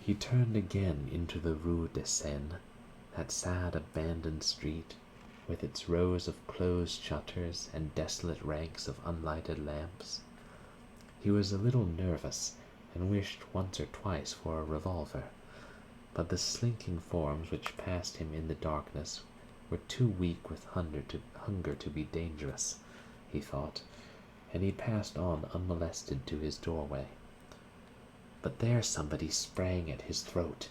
He turned again into the Rue de Seine, that sad abandoned street, with its rows of closed shutters and desolate ranks of unlighted lamps. He was a little nervous, and wished once or twice for a revolver, but the slinking forms which passed him in the darkness were too weak with hunger to be dangerous, he thought, and he passed on unmolested to his doorway. But there somebody sprang at his throat.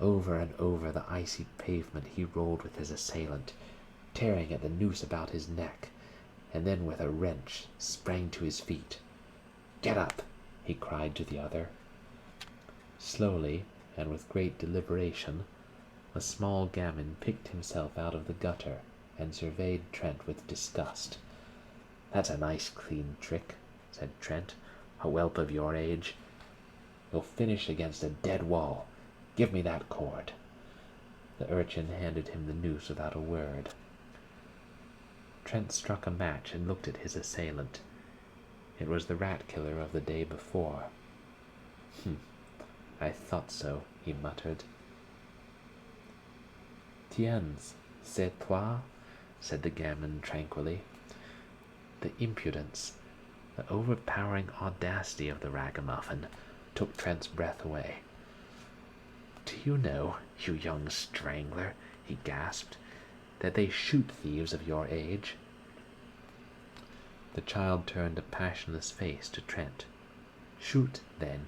Over and over the icy pavement he rolled with his assailant, tearing at the noose about his neck, and then with a wrench sprang to his feet. "Get up!" he cried to the other. Slowly, and with great deliberation, a small gamin picked himself out of the gutter and surveyed Trent with disgust. "That's a nice clean trick," said Trent, "a whelp of your age. You'll finish against a dead wall. Give me that cord." The urchin handed him the noose without a word. Trent struck a match and looked at his assailant. It was the rat-killer of the day before. I thought so," he muttered. "Tiens, c'est toi?" said the gamin tranquilly. The impudence, the overpowering audacity of the ragamuffin took Trent's breath away. "Do you know, you young strangler," he gasped, "that they shoot thieves of your age?" The child turned a passionless face to Trent. "Shoot, then."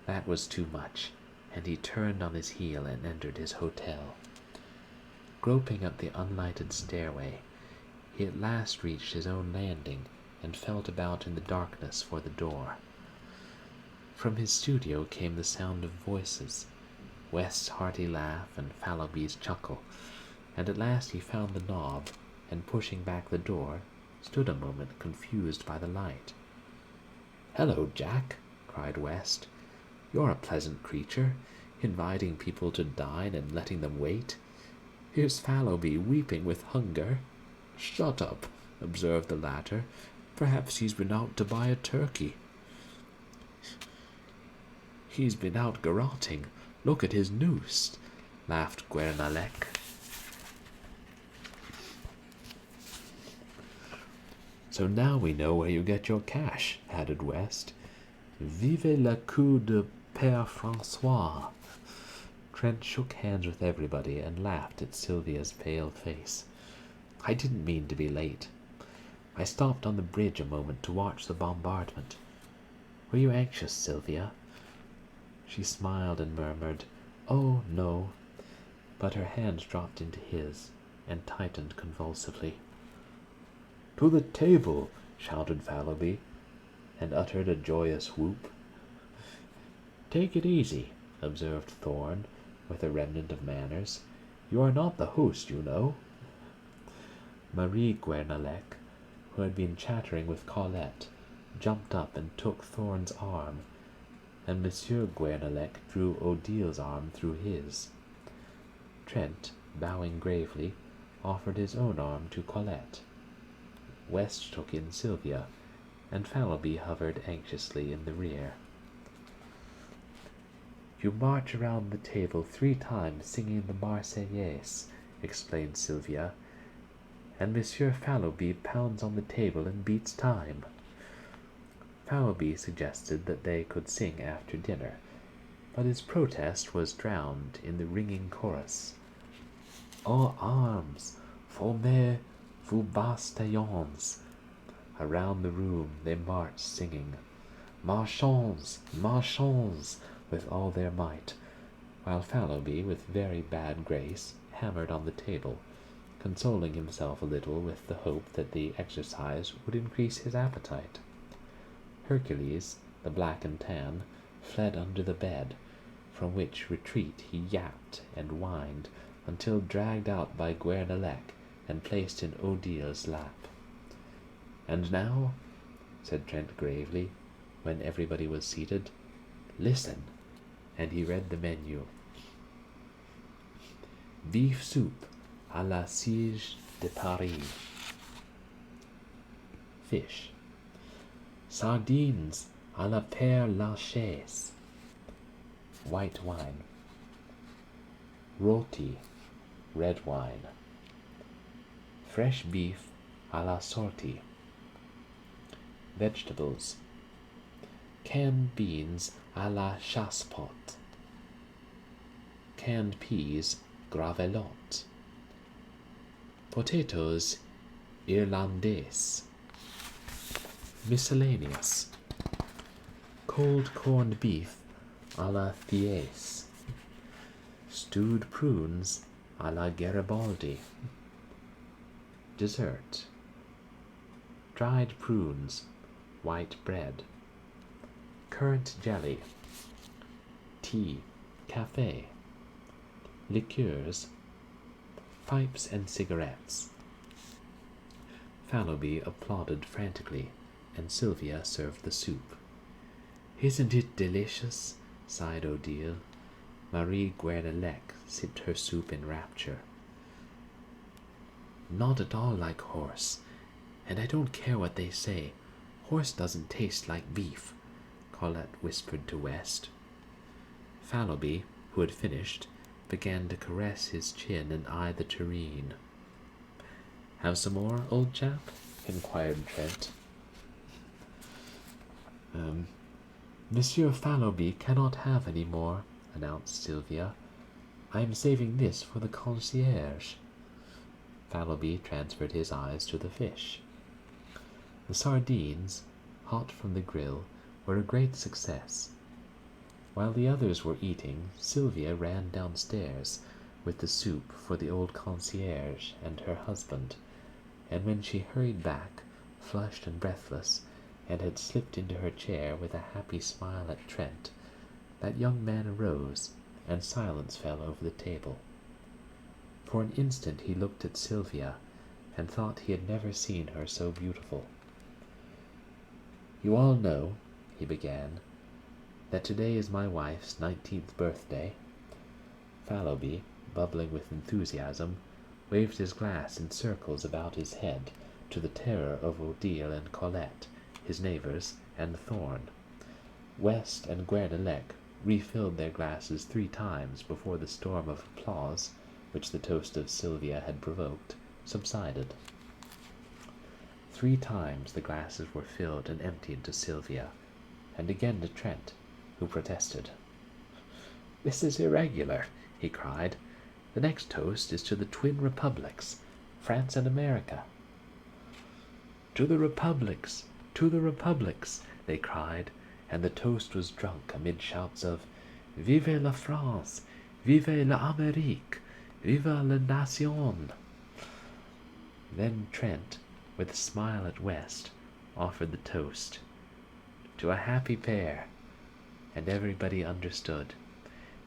That was too much, and he turned on his heel and entered his hotel. Groping up the unlighted stairway, he at last reached his own landing and felt about in the darkness for the door. From his studio came the sound of voices, West's hearty laugh and Fallowby's chuckle, and at last he found the knob, and pushing back the door, stood a moment confused by the light. "Hello, Jack," cried West. "You're a pleasant creature, inviting people to dine and letting them wait. Here's Fallowby weeping with hunger." "Shut up," observed the latter. "Perhaps he's been out to buy a turkey." "He's been out garrotting. Look at his noose," laughed Guernalec. "So now we know where you get your cash," added West. "Vive le coup de Père François." Trent shook hands with everybody and laughed at Sylvia's pale face. "I didn't mean to be late. I stopped on the bridge a moment to watch the bombardment. Were you anxious, Sylvia?" She smiled and murmured, "Oh, no," but her hands dropped into his and tightened convulsively. "To the table!" shouted Fallowby, and uttered a joyous whoop. "Take it easy," observed Thorn, with a remnant of manners. "You are not the host, you know." Marie Guernalec, who had been chattering with Colette, jumped up and took Thorn's arm, and Monsieur Guernalec drew Odile's arm through his. Trent, bowing gravely, offered his own arm to Colette. West took in Sylvia, and Fallowby hovered anxiously in the rear. "You march around the table 3 times singing the Marseillaise," explained Sylvia, "and Monsieur Fallowby pounds on the table and beats time." Fallowby suggested that they could sing after dinner, but his protest was drowned in the ringing chorus. "En armes, formez vos bataillons." Around the room they marched singing, "Marchons, marchons," with all their might, while Fallowby, with very bad grace, hammered on the table, consoling himself a little with the hope that the exercise would increase his appetite. Hercules, the black and tan, fled under the bed, from which retreat he yapped and whined until dragged out by Guernalec and placed in Odile's lap. "And now," said Trent gravely, when everybody was seated, "listen," and he read the menu. "Beef soup à la Siege de Paris. Fish. Sardines à la Père Lachaise. White wine. Roti, red wine. Fresh beef à la sortie. Vegetables. Canned beans à la chasse-pot. Canned peas gravelotte. Potatoes irlandais. Miscellaneous. Cold corned beef à la Thiès. Stewed prunes à la Garibaldi. Dessert. Dried prunes, white bread. Currant jelly. Tea, café. Liqueurs. Pipes and cigarettes. Fallowby applauded frantically, and Sylvia served the soup. "Isn't it delicious?" sighed Odile. Marie Guernalec sipped her soup in rapture. "Not at all like horse, and I don't care what they say. Horse doesn't taste like beef," Colette whispered to West. Fallowby, who had finished, began to caress his chin and eye the tureen. "Have some more, old chap?" inquired Trent. Monsieur Fallowby cannot have any more," announced Sylvia. "I am saving this for the concierge." Fallowby transferred his eyes to the fish. The sardines, hot from the grill, were a great success. While the others were eating, Sylvia ran downstairs with the soup for the old concierge and her husband, and when she hurried back, flushed and breathless, and had slipped into her chair with a happy smile at Trent, that young man arose, and silence fell over the table. For an instant he looked at Sylvia, and thought he had never seen her so beautiful. "You all know," he began, "that today is my wife's 19th birthday." Fallowby, bubbling with enthusiasm, waved his glass in circles about his head, to the terror of Odile and Colette, his neighbors, and Thorn. West and Guernalec refilled their glasses 3 times before the storm of applause, which the toast of Sylvia had provoked, subsided. 3 times the glasses were filled and emptied to Sylvia, and again to Trent, who protested. "This is irregular," he cried. "The next toast is to the twin republics, France and America." "To the republics! To the republics!" they cried, and the toast was drunk amid shouts of "Vive la France! Vive l'Amérique! Vive la nation!" Then Trent, with a smile at West, offered the toast, "To a happy pair," and everybody understood.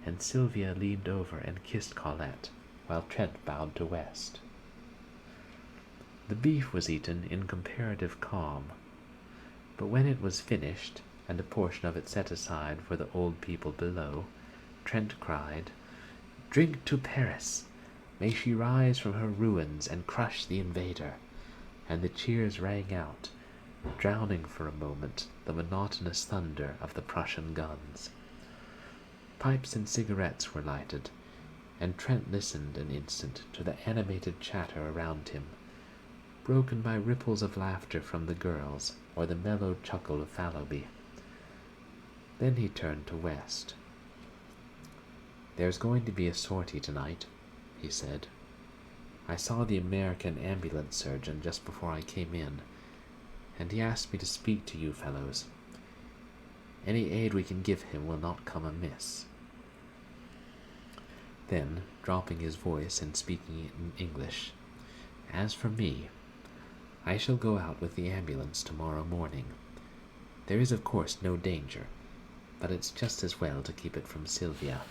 and Sylvia leaned over and kissed Colette, while Trent bowed to West. The beef was eaten in comparative calm, but when it was finished, and a portion of it set aside for the old people below, Trent cried, "Drink to Paris! May she rise from her ruins and crush the invader!" And the cheers rang out, drowning for a moment the monotonous thunder of the Prussian guns. Pipes and cigarettes were lighted, and Trent listened an instant to the animated chatter around him, broken by ripples of laughter from the girls or the mellow chuckle of Fallowby. Then he turned to West. "There's going to be a sortie tonight," he said. "I saw the American ambulance surgeon just before I came in, and he asked me to speak to you fellows. Any aid we can give him will not come amiss." Then, dropping his voice and speaking in English, "As for me, I shall go out with the ambulance tomorrow morning. There is of course no danger, but it's just as well to keep it from Sylvia."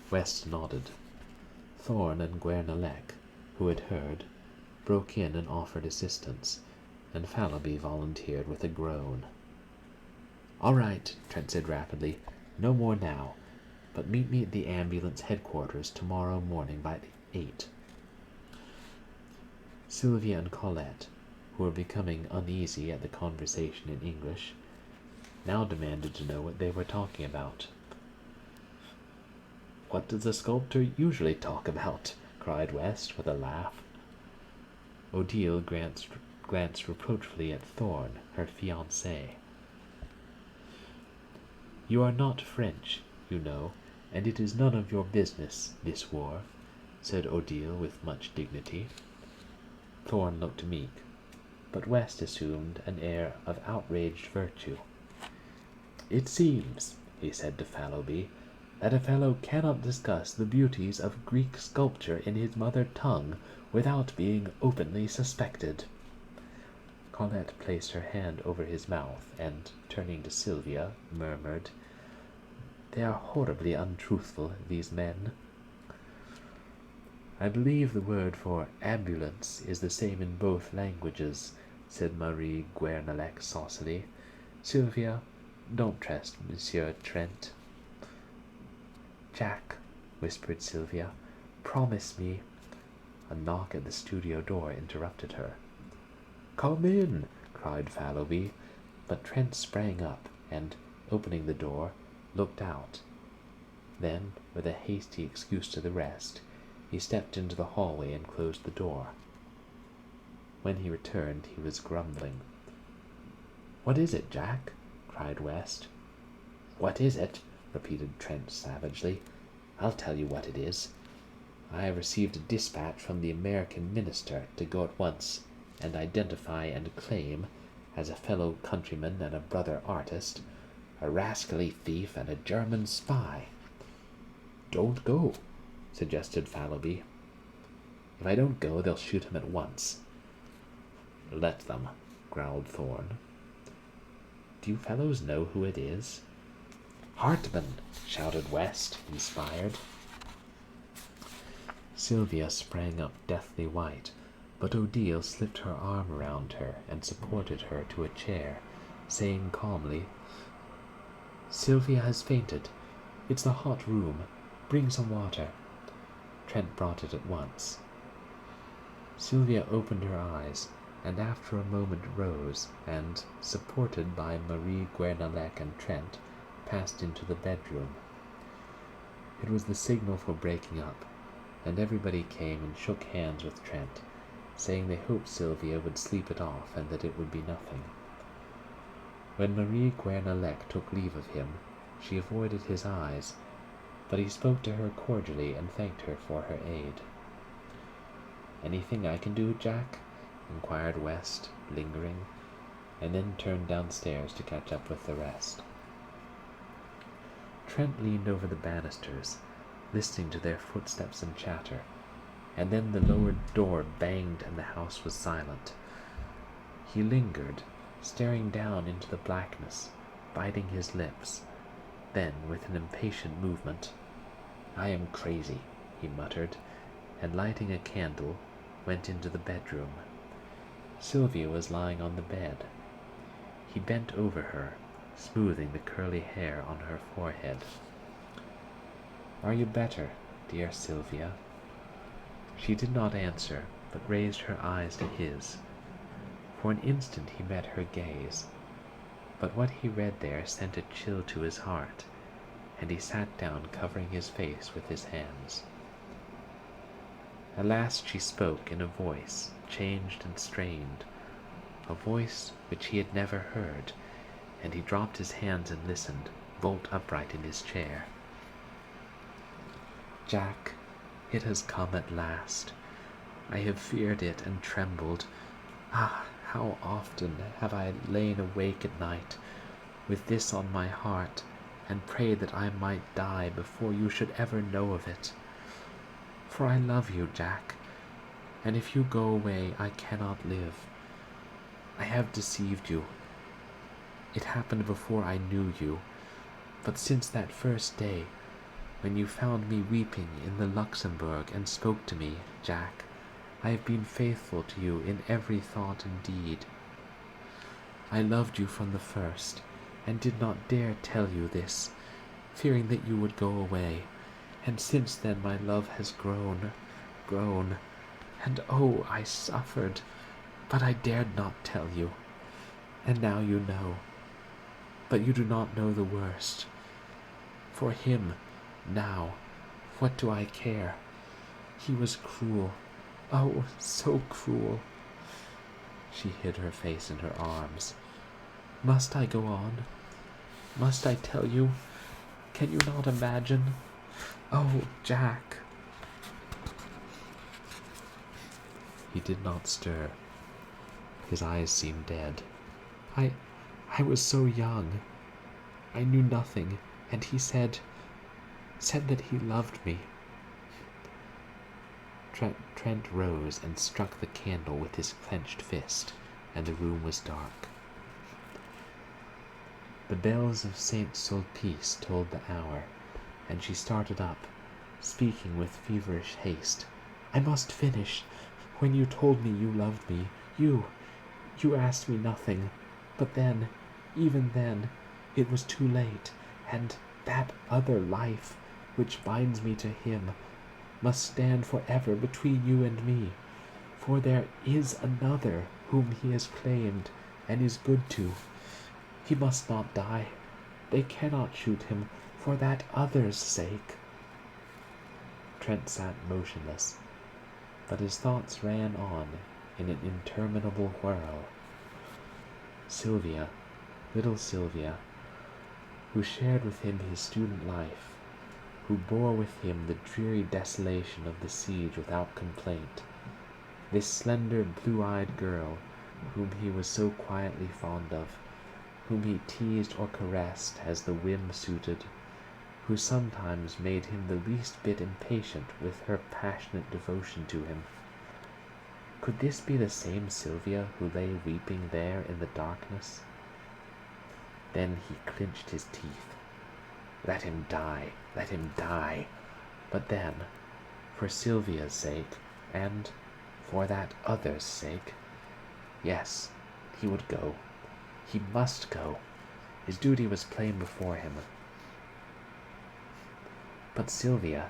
West nodded. Thorn and Guernalec, who had heard, broke in and offered assistance, and Fallowby volunteered with a groan. "All right," Trent said rapidly. "No more now, but meet me at the ambulance headquarters tomorrow morning by 8. Sylvia and Colette, who were becoming uneasy at the conversation in English, now demanded to know what they were talking about. "What does a sculptor usually talk about?" cried West, with a laugh. Odile glanced reproachfully at Thorn, her fiancé. "You are not French, you know, and it is none of your business, this war," said Odile with much dignity. Thorn looked meek, but West assumed an air of outraged virtue. "It seems," he said to Fallowby, "that a fellow cannot discuss the beauties of Greek sculpture in his mother tongue without being openly suspected." Colette placed her hand over his mouth and, turning to Sylvia, murmured, "They are horribly untruthful, these men." "I believe the word for ambulance is the same in both languages," said Marie Guernalec saucily. "Sylvia, don't trust Monsieur Trent." "Jack," whispered Sylvia, "promise me—" A knock at the studio door interrupted her. "Come in!" cried Fallowby, but Trent sprang up and, opening the door, looked out. Then, with a hasty excuse to the rest, he stepped into the hallway and closed the door. When he returned, he was grumbling. "What is it, Jack?" cried West. "What is it?" repeated Trent savagely. "I'll tell you what it is. I have received a dispatch from the American minister to go at once and identify and claim, as a fellow countryman and a brother artist, a rascally thief and a German spy." "Don't go," suggested Fallowby. "If I don't go, they'll shoot him at once." "Let them," growled Thorn. "Do you fellows know who it is?" "Hartman!" shouted West, inspired. Sylvia sprang up deathly white, but Odile slipped her arm around her and supported her to a chair, saying calmly, "Sylvia has fainted. It's the hot room. Bring some water." Trent brought it at once. Sylvia opened her eyes, and after a moment rose and, supported by Marie Guernalec and Trent, passed into the bedroom. It was the signal for breaking up, and everybody came and shook hands with Trent, saying they hoped Sylvia would sleep it off and that it would be nothing. When Marie Guernalec took leave of him, she avoided his eyes, but he spoke to her cordially and thanked her for her aid. "Anything I can do, Jack?" inquired West, lingering, and then turned downstairs to catch up with the rest. Trent leaned over the banisters, listening to their footsteps and chatter, and then the lower door banged and the house was silent. He lingered, staring down into the blackness, biting his lips. Then, with an impatient movement, "I am crazy," he muttered, and lighting a candle, went into the bedroom. Sylvia was lying on the bed. He bent over her, smoothing the curly hair on her forehead. "Are you better, dear Sylvia?" She did not answer, but raised her eyes to his. For an instant he met her gaze, but what he read there sent a chill to his heart, and he sat down, covering his face with his hands. At last she spoke in a voice changed and strained, a voice which he had never heard, and he dropped his hands and listened, bolt upright in his chair. "Jack, it has come at last. I have feared it and trembled. Ah, how often have I lain awake at night, with this on my heart, and prayed that I might die before you should ever know of it. For I love you, Jack, and if you go away I cannot live. I have deceived you. It happened before I knew you, but since that first day, when you found me weeping in the Luxembourg and spoke to me, Jack, I have been faithful to you in every thought and deed. I loved you from the first, and did not dare tell you this, fearing that you would go away, and since then my love has grown, and oh, I suffered, but I dared not tell you, and now you know. But you do not know the worst. For him, now, what do I care? He was cruel, oh, so cruel." She hid her face in her arms. "Must I go on? Must I tell you? Can you not imagine? Oh, Jack!" He did not stir. His eyes seemed dead. I was so young. I knew nothing, and he said that he loved me." Trent rose and struck the candle with his clenched fist, and the room was dark. The bells of St. Sulpice told the hour, and she started up, speaking with feverish haste. "I must finish. When you told me you loved me, you asked me nothing, but then, even then, it was too late, and that other life, which binds me to him, must stand forever between you and me, for there is another whom he has claimed and is good to. He must not die. They cannot shoot him for that other's sake." Trent sat motionless, but his thoughts ran on in an interminable whirl. Sylvia, little Sylvia, who shared with him his student life, who bore with him the dreary desolation of the siege without complaint, this slender blue-eyed girl whom he was so quietly fond of, whom he teased or caressed as the whim suited, who sometimes made him the least bit impatient with her passionate devotion to him. Could this be the same Sylvia who lay weeping there in the darkness? Then he clenched his teeth. Let him die, let him die. But then, for Sylvia's sake, and for that other's sake, yes, he would go. He must go. His duty was plain before him. But Sylvia,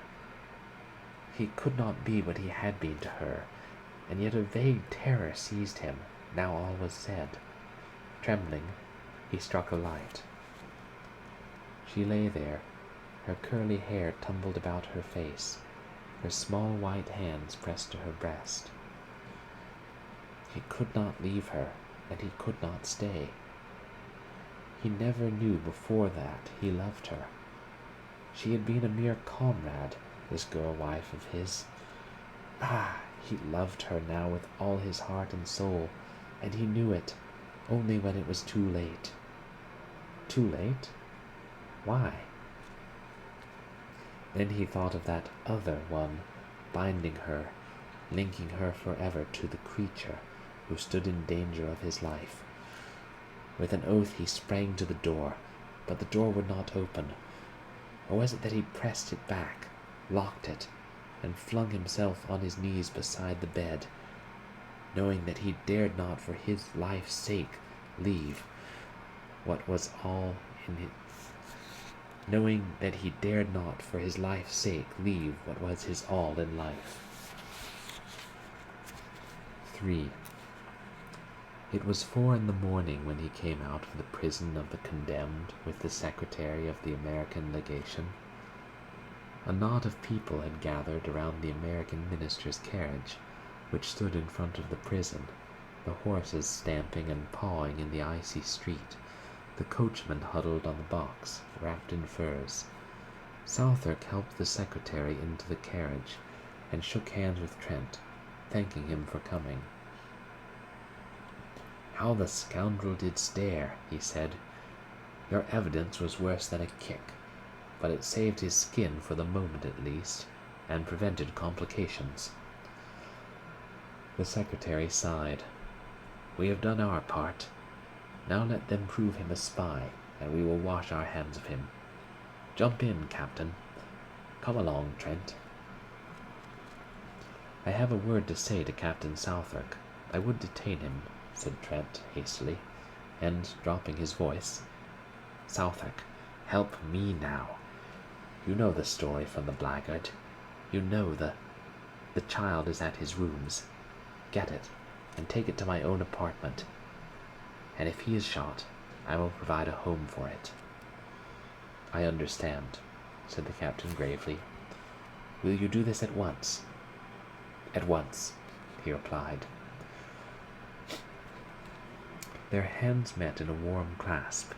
he could not be what he had been to her, and yet a vague terror seized him, now all was said. Trembling, he struck a light. She lay there, her curly hair tumbled about her face, her small white hands pressed to her breast. He could not leave her, and he could not stay. He never knew before that he loved her. She had been a mere comrade, this girl-wife of his. Ah, he loved her now with all his heart and soul, and he knew it, only when it was too late. Too late? Why? Then he thought of that other one, binding her, linking her forever to the creature who stood in danger of his life. With an oath he sprang to the door, but the door would not open. Or was it that he pressed it back, locked it, and flung himself on his knees beside the bed, knowing that he dared not for his life's sake leave what was all in his knowing that he dared not for his life's sake leave what was his all in life. 3. It was 4 in the morning when he came out of the prison of the condemned with the secretary of the American legation. A knot of people had gathered around the American minister's carriage, which stood in front of the prison, the horses stamping and pawing in the icy street, the coachman huddled on the box, wrapped in furs. Southwark helped the secretary into the carriage, and shook hands with Trent, thanking him for coming. "How the scoundrel did stare," he said. "Your evidence was worse than a kick, but it saved his skin for the moment at least, and prevented complications." The secretary sighed. "We have done our part. Now let them prove him a spy, and we will wash our hands of him. Jump in, Captain. Come along, Trent." "I have a word to say to Captain Southwark. I would detain him," said Trent hastily, and, dropping his voice, "Southwark, help me now. You know the story from the blackguard. You know the child is at his rooms. Get it, and take it to my own apartment. And if he is shot, I will provide a home for it." "I understand," said the captain gravely. "Will you do this at once?" "At once," he replied. Their hands met in a warm clasp,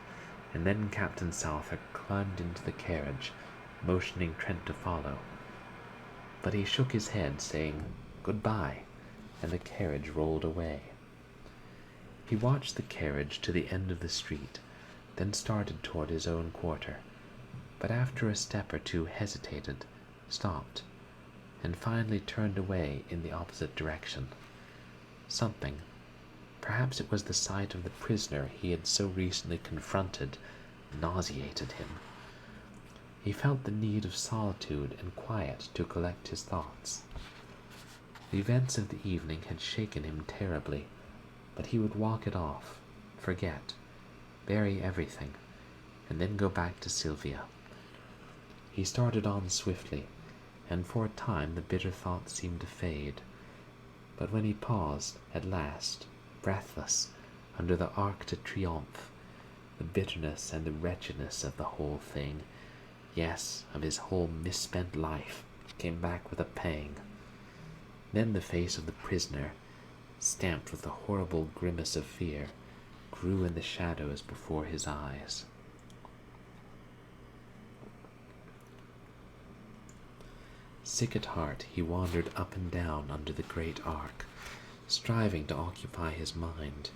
and then Captain Southwark climbed into the carriage, motioning Trent to follow. But he shook his head, saying, "Goodbye," and the carriage rolled away. He watched the carriage to the end of the street, then started toward his own quarter, but after a step or two hesitated, stopped, and finally turned away in the opposite direction. Something, perhaps it was the sight of the prisoner he had so recently confronted, nauseated him. He felt the need of solitude and quiet to collect his thoughts. The events of the evening had shaken him terribly, but he would walk it off, forget, bury everything, and then go back to Sylvia. He started on swiftly, and for a time the bitter thoughts seemed to fade. But when he paused, at last, breathless, under the Arc de Triomphe, the bitterness and the wretchedness of the whole thing, yes, of his whole misspent life, came back with a pang. Then the face of the prisoner, stamped with a horrible grimace of fear, grew in the shadows before his eyes. Sick at heart, he wandered up and down under the great arc, striving to occupy his mind,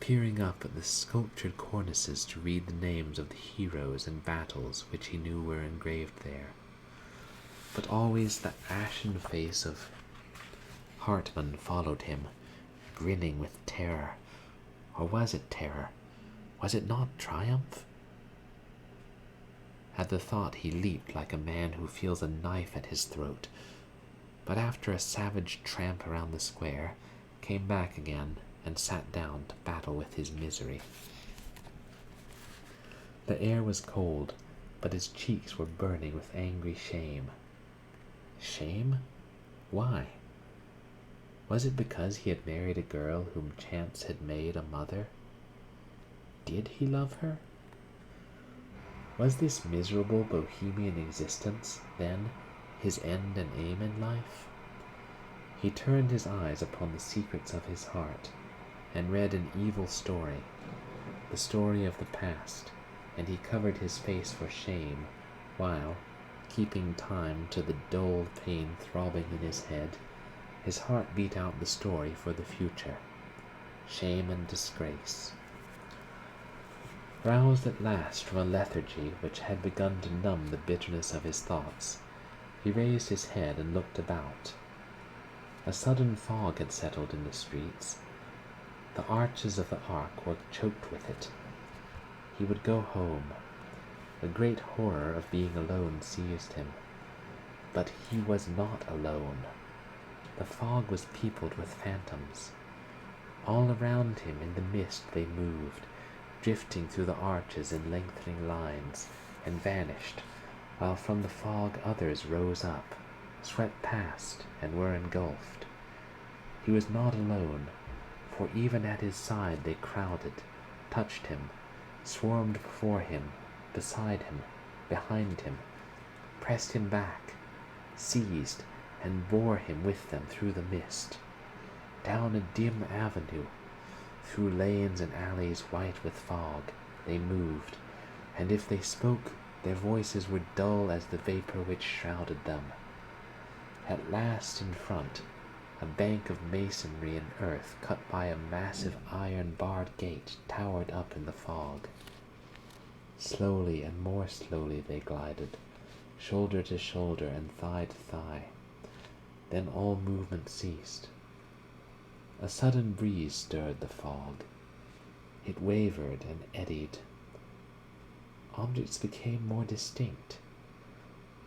peering up at the sculptured cornices to read the names of the heroes and battles which he knew were engraved there. But always the ashen face of Hartmann followed him, grinning with terror. Or was it terror? Was it not triumph? At the thought he leaped like a man who feels a knife at his throat, but after a savage tramp around the square, came back again and sat down to battle with his misery. The air was cold, but his cheeks were burning with angry shame. Shame? Why? Was it because he had married a girl whom chance had made a mother? Did he love her? Was this miserable bohemian existence, then, his end and aim in life? He turned his eyes upon the secrets of his heart, and read an evil story, the story of the past, and he covered his face for shame, while, keeping time to the dull pain throbbing in his head, his heart beat out the story for the future, shame and disgrace. Roused at last from a lethargy which had begun to numb the bitterness of his thoughts, he raised his head and looked about. A sudden fog had settled in the streets. The arches of the arc were choked with it. He would go home. A great horror of being alone seized him. But he was not alone. The fog was peopled with phantoms. All around him in the mist they moved, drifting through the arches in lengthening lines, and vanished, while from the fog others rose up, swept past, and were engulfed. He was not alone, for even at his side they crowded, touched him, swarmed before him, beside him, behind him, pressed him back, seized, and bore him with them through the mist, down a dim avenue, through lanes and alleys white with fog, they moved, and if they spoke, their voices were dull as the vapor which shrouded them. At last in front, a bank of masonry and earth cut by a massive iron-barred gate towered up in the fog. Slowly and more slowly they glided, shoulder to shoulder and thigh to thigh. Then all movement ceased. A sudden breeze stirred the fog. It wavered and eddied. Objects became more distinct.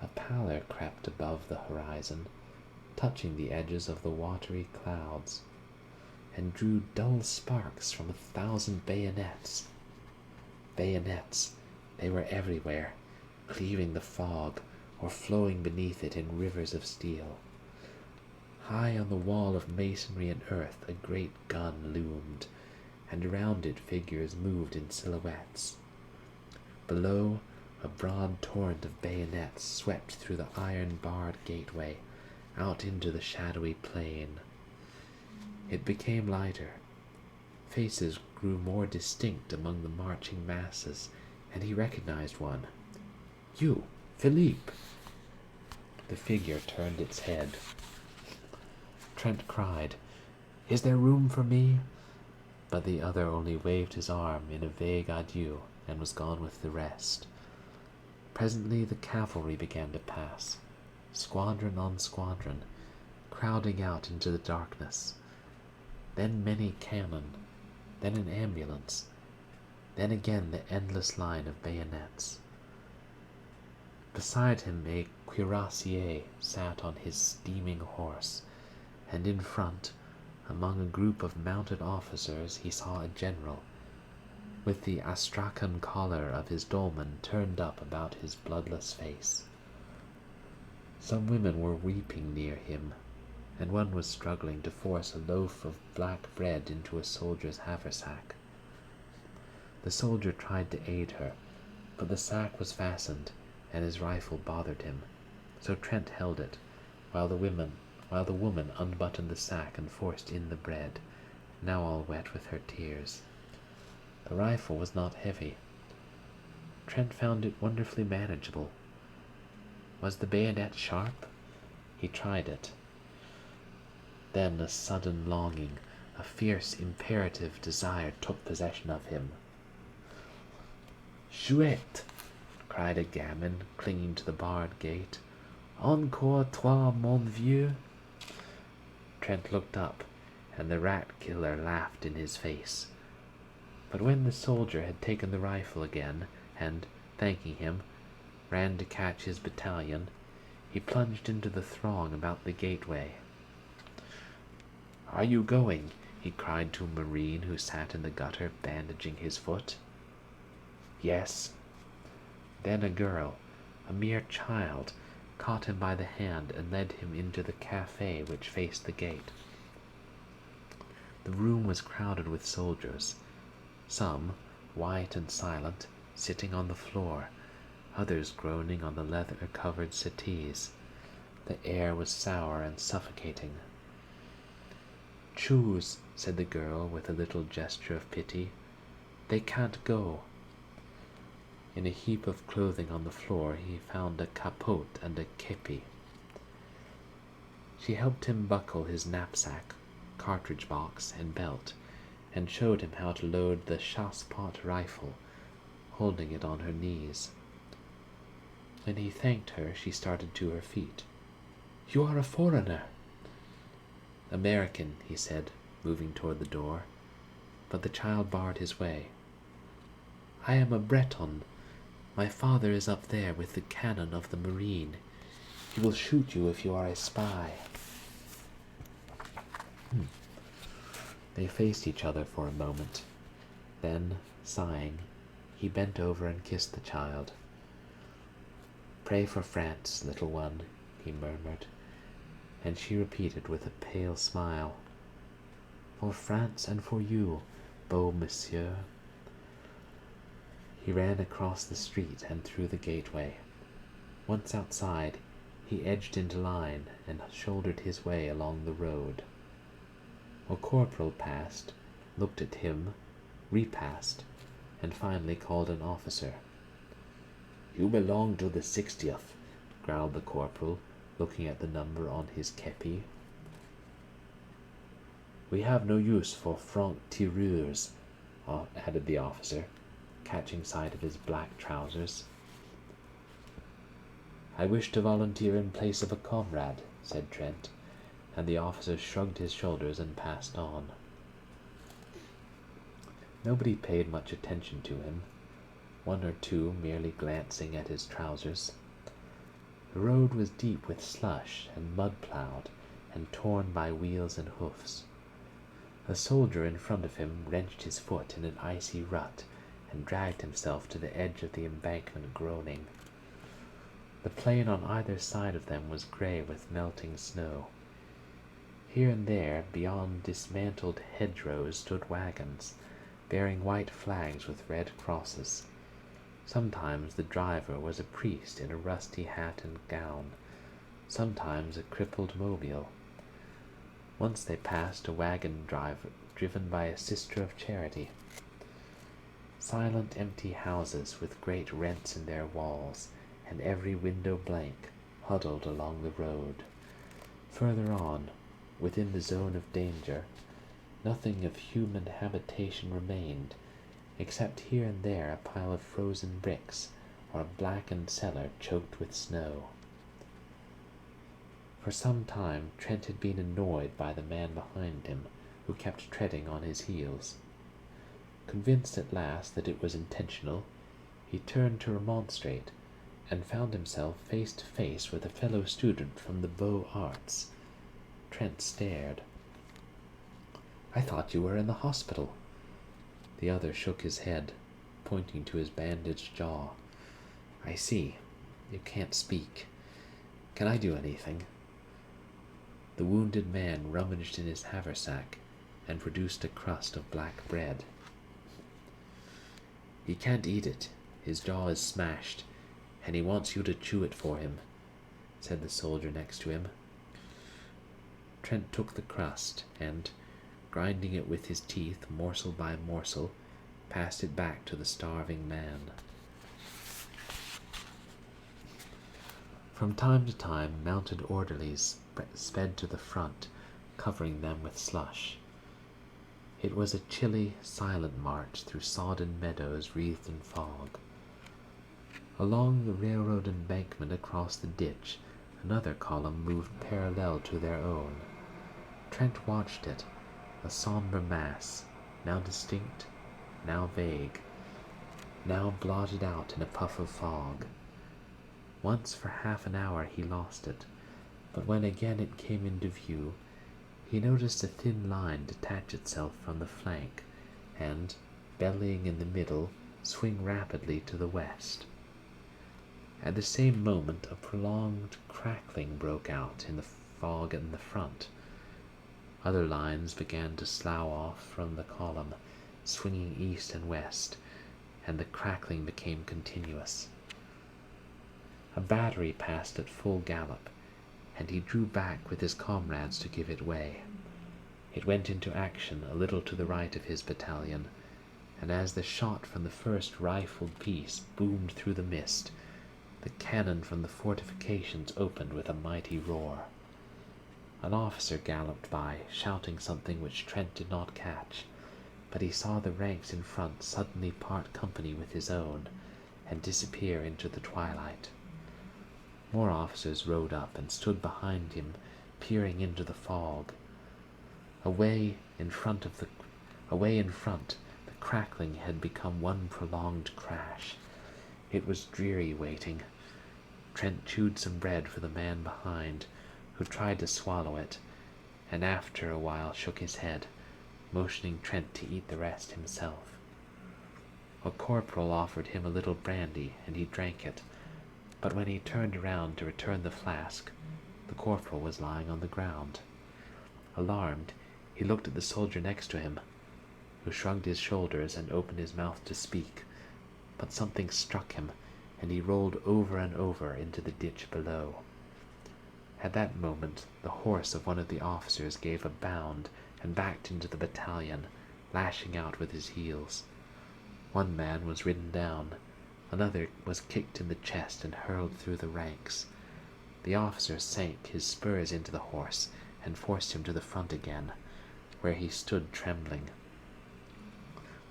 A pallor crept above the horizon, touching the edges of the watery clouds, and drew dull sparks from 1,000 bayonets. Bayonets, they were everywhere, cleaving the fog or flowing beneath it in rivers of steel. High on the wall of masonry and earth a great gun loomed, and around it figures moved in silhouettes. Below, a broad torrent of bayonets swept through the iron-barred gateway, out into the shadowy plain. It became lighter. Faces grew more distinct among the marching masses, and he recognized one. "You, Philippe!" The figure turned its head. Trent cried, "Is there room for me?" But the other only waved his arm in a vague adieu and was gone with the rest. Presently the cavalry began to pass, squadron on squadron, crowding out into the darkness. Then many cannon, then an ambulance, then again the endless line of bayonets. Beside him a cuirassier sat on his steaming horse, and in front, among a group of mounted officers, he saw a general, with the astrakhan collar of his dolman turned up about his bloodless face. Some women were weeping near him, and one was struggling to force a loaf of black bread into a soldier's haversack. The soldier tried to aid her, but the sack was fastened, and his rifle bothered him, so Trent held it, while the woman unbuttoned the sack and forced in the bread, now all wet with her tears. The rifle was not heavy. Trent found it wonderfully manageable. Was the bayonet sharp? He tried it. Then a sudden longing, a fierce, imperative desire took possession of him. "Chouette!" cried a gamin, clinging to the barred gate. "Encore toi, mon vieux!" Trent looked up, and the rat-killer laughed in his face. But when the soldier had taken the rifle again, and, thanking him, ran to catch his battalion, he plunged into the throng about the gateway. "Are you going?" he cried to a marine who sat in the gutter bandaging his foot. "Yes." Then a girl, a mere child, caught him by the hand and led him into the cafe which faced the gate. The room was crowded with soldiers, some, white and silent, sitting on the floor, others groaning on the leather-covered settees. The air was sour and suffocating. "Choose," said the girl with a little gesture of pity. "They can't go." In a heap of clothing on the floor he found a capote and a képi. She helped him buckle his knapsack, cartridge box, and belt, and showed him how to load the chasse-pot rifle, holding it on her knees. When he thanked her, she started to her feet. "You are a foreigner." "American," he said, moving toward the door, but the child barred his way. "I am a Breton. My father is up there with the cannon of the Marine. He will shoot you if you are a spy. They faced each other for a moment. Then, sighing, he bent over and kissed the child. "Pray for France, little one," he murmured, and she repeated with a pale smile, "For France and for you, beau monsieur." He ran across the street and through the gateway. Once outside, he edged into line and shouldered his way along the road. A corporal passed, looked at him, repassed, and finally called an officer. "You belong to the 60th, growled the corporal, looking at the number on his kepi. "We have no use for franc-tireurs," added the officer, catching sight of his black trousers. "I wish to volunteer in place of a comrade," said Trent, and the officer shrugged his shoulders and passed on. Nobody paid much attention to him, one or two merely glancing at his trousers. The road was deep with slush and mud-plowed and torn by wheels and hoofs. A soldier in front of him wrenched his foot in an icy rut and dragged himself to the edge of the embankment groaning. The plain on either side of them was grey with melting snow. Here and there, beyond dismantled hedgerows, stood wagons, bearing white flags with red crosses. Sometimes the driver was a priest in a rusty hat and gown, sometimes a crippled mobile. Once they passed a wagon driven by a sister of charity. Silent empty houses with great rents in their walls, and every window blank, huddled along the road. Further on, within the zone of danger, nothing of human habitation remained, except here and there a pile of frozen bricks or a blackened cellar choked with snow. For some time Trent had been annoyed by the man behind him, who kept treading on his heels. Convinced at last that it was intentional, he turned to remonstrate, and found himself face to face with a fellow student from the Beaux Arts. Trent stared. "I thought you were in the hospital." The other shook his head, pointing to his bandaged jaw. "I see. You can't speak. Can I do anything?" The wounded man rummaged in his haversack and produced a crust of black bread. "He can't eat it. His jaw is smashed, and he wants you to chew it for him," said the soldier next to him. Trent took the crust and, grinding it with his teeth morsel by morsel, passed it back to the starving man. From time to time mounted orderlies sped to the front, covering them with slush. It was a chilly, silent march through sodden meadows wreathed in fog. Along the railroad embankment across the ditch, another column moved parallel to their own. Trent watched it, a somber mass, now distinct, now vague, now blotted out in a puff of fog. Once for half an hour he lost it, but when again it came into view, he noticed a thin line detach itself from the flank and, bellying in the middle, swing rapidly to the west. At the same moment a prolonged crackling broke out in the fog in the front. Other lines began to slough off from the column, swinging east and west, and the crackling became continuous. A battery passed at full gallop, and he drew back with his comrades to give it way. It went into action a little to the right of his battalion, and as the shot from the first rifled piece boomed through the mist, the cannon from the fortifications opened with a mighty roar. An officer galloped by, shouting something which Trent did not catch, but he saw the ranks in front suddenly part company with his own, and disappear into the twilight. More officers rode up and stood behind him, peering into the fog. Away in front, the crackling had become one prolonged crash, It was dreary waiting. Trent chewed some bread for the man behind, who tried to swallow it, and after a while shook his head, motioning Trent to eat the rest himself. A corporal offered him a little brandy, and he drank it, but when he turned around to return the flask, the corporal was lying on the ground. Alarmed, he looked at the soldier next to him, who shrugged his shoulders and opened his mouth to speak, but something struck him, and he rolled over and over into the ditch below. At that moment, the horse of one of the officers gave a bound and backed into the battalion, lashing out with his heels. One man was ridden down, another was kicked in the chest and hurled through the ranks. The officer sank his spurs into the horse and forced him to the front again, where he stood trembling.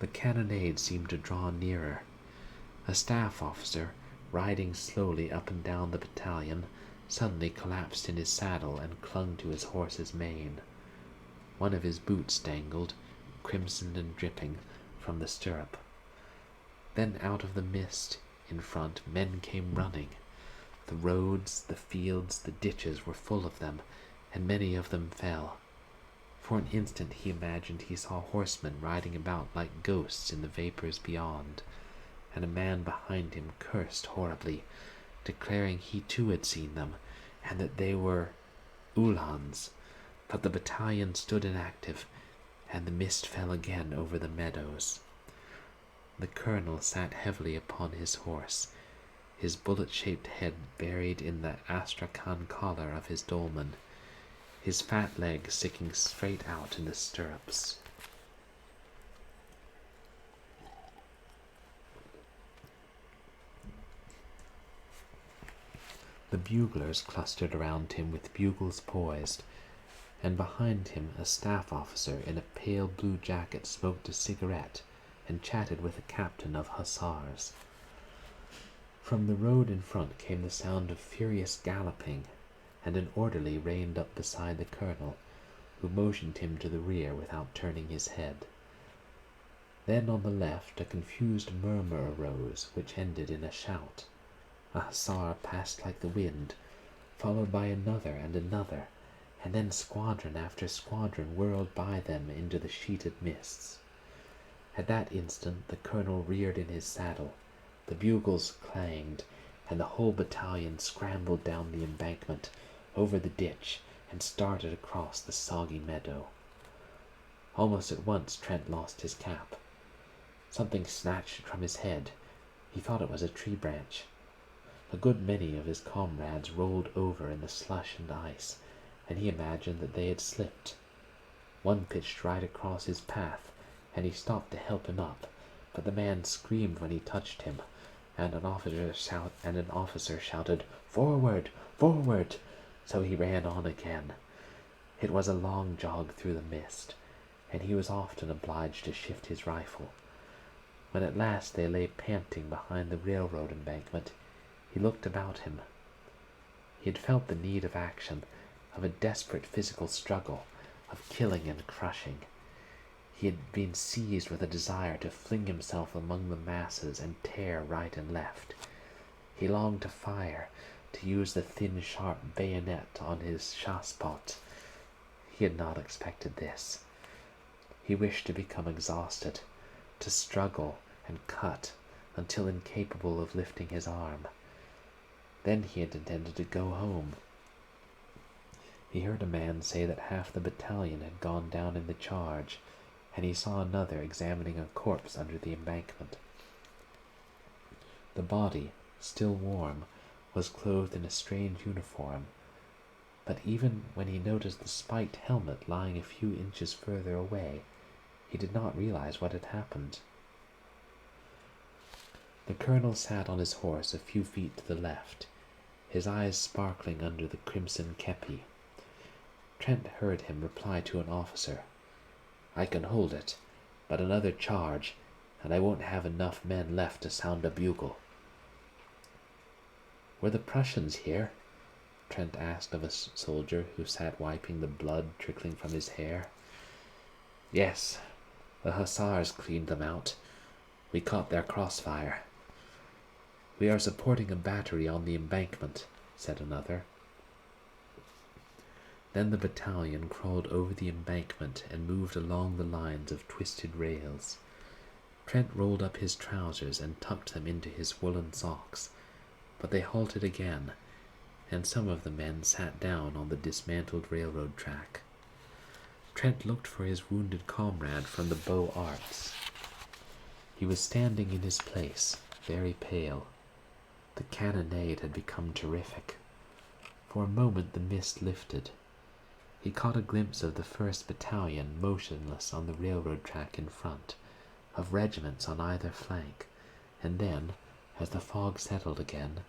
The cannonade seemed to draw nearer. A staff officer, riding slowly up and down the battalion, suddenly collapsed in his saddle and clung to his horse's mane. One of his boots dangled, crimsoned and dripping, from the stirrup. Then out of the mist in front men came running. The roads, the fields, the ditches were full of them, and many of them fell. For an instant he imagined he saw horsemen riding about like ghosts in the vapors beyond, and a man behind him cursed horribly, declaring he too had seen them, and that they were Uhlans. But the battalion stood inactive, and the mist fell again over the meadows. The colonel sat heavily upon his horse, his bullet-shaped head buried in the astrakhan collar of his dolman, his fat leg sticking straight out in the stirrups. The buglers clustered around him with bugles poised, and behind him a staff officer in a pale blue jacket smoked a cigarette and chatted with a captain of hussars. From the road in front came the sound of furious galloping, and an orderly reined up beside the colonel, who motioned him to the rear without turning his head. Then on the left a confused murmur arose, which ended in a shout. A hussar passed like the wind, followed by another and another, and then squadron after squadron whirled by them into the sheeted mists. At that instant the colonel reared in his saddle, the bugles clanged, and the whole battalion scrambled down the embankment, over the ditch, and started across the soggy meadow. Almost at once Trent lost his cap. Something snatched it from his head. He thought it was a tree branch. A good many of his comrades rolled over in the slush and ice, and he imagined that they had slipped. One pitched right across his path, and he stopped to help him up, but the man screamed when he touched him, and an officer shouted, "Forward! Forward!" So he ran on again. It was a long jog through the mist, and he was often obliged to shift his rifle. When at last they lay panting behind the railroad embankment, he looked about him. He had felt the need of action, of a desperate physical struggle, of killing and crushing. He had been seized with a desire to fling himself among the masses and tear right and left. He longed to fire, to use the thin, sharp bayonet on his chassepot. He had not expected this. He wished to become exhausted, to struggle and cut until incapable of lifting his arm. Then he had intended to go home. He heard a man say that half the battalion had gone down in the charge, and he saw another examining a corpse under the embankment. The body, still warm, was clothed in a strange uniform, but even when he noticed the spiked helmet lying a few inches further away, he did not realize what had happened. The colonel sat on his horse a few feet to the left, his eyes sparkling under the crimson kepi. Trent heard him reply to an officer, "I can hold it, but another charge, and I won't have enough men left to sound a bugle." "Were the Prussians here?" Trent asked of a soldier who sat wiping the blood trickling from his hair. "Yes, the hussars cleaned them out. We caught their crossfire." "We are supporting a battery on the embankment," said another. Then the battalion crawled over the embankment and moved along the lines of twisted rails. Trent rolled up his trousers and tucked them into his woolen socks, but they halted again, and some of the men sat down on the dismantled railroad track. Trent looked for his wounded comrade from the Beaux Arts. He was standing in his place, very pale. The cannonade had become terrific. For a moment the mist lifted. He caught a glimpse of the 1st Battalion motionless on the railroad track in front, of regiments on either flank, and then, as the fog settled again,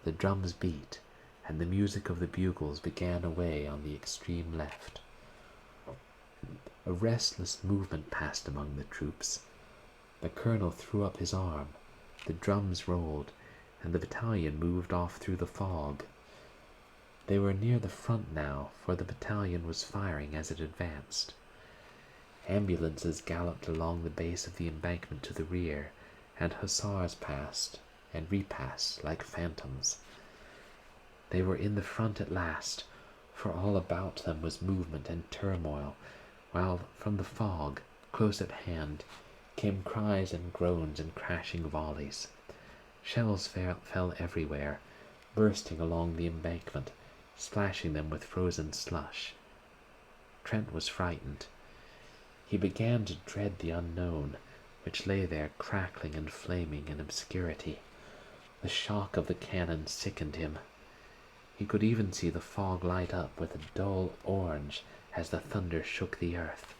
the drums beat, and the music of the bugles began away on the extreme left. A restless movement passed among the troops. The colonel threw up his arm, the drums rolled, and the battalion moved off through the fog. They were near the front now, for the battalion was firing as it advanced. Ambulances galloped along the base of the embankment to the rear, and hussars passed and repassed like phantoms. They were in the front at last, for all about them was movement and turmoil, while from the fog, close at hand, came cries and groans and crashing volleys. Shells fell everywhere, bursting along the embankment, splashing them with frozen slush. Trent was frightened. He began to dread the unknown, which lay there crackling and flaming in obscurity. The shock of the cannon sickened him. He could even see the fog light up with a dull orange as the thunder shook the earth.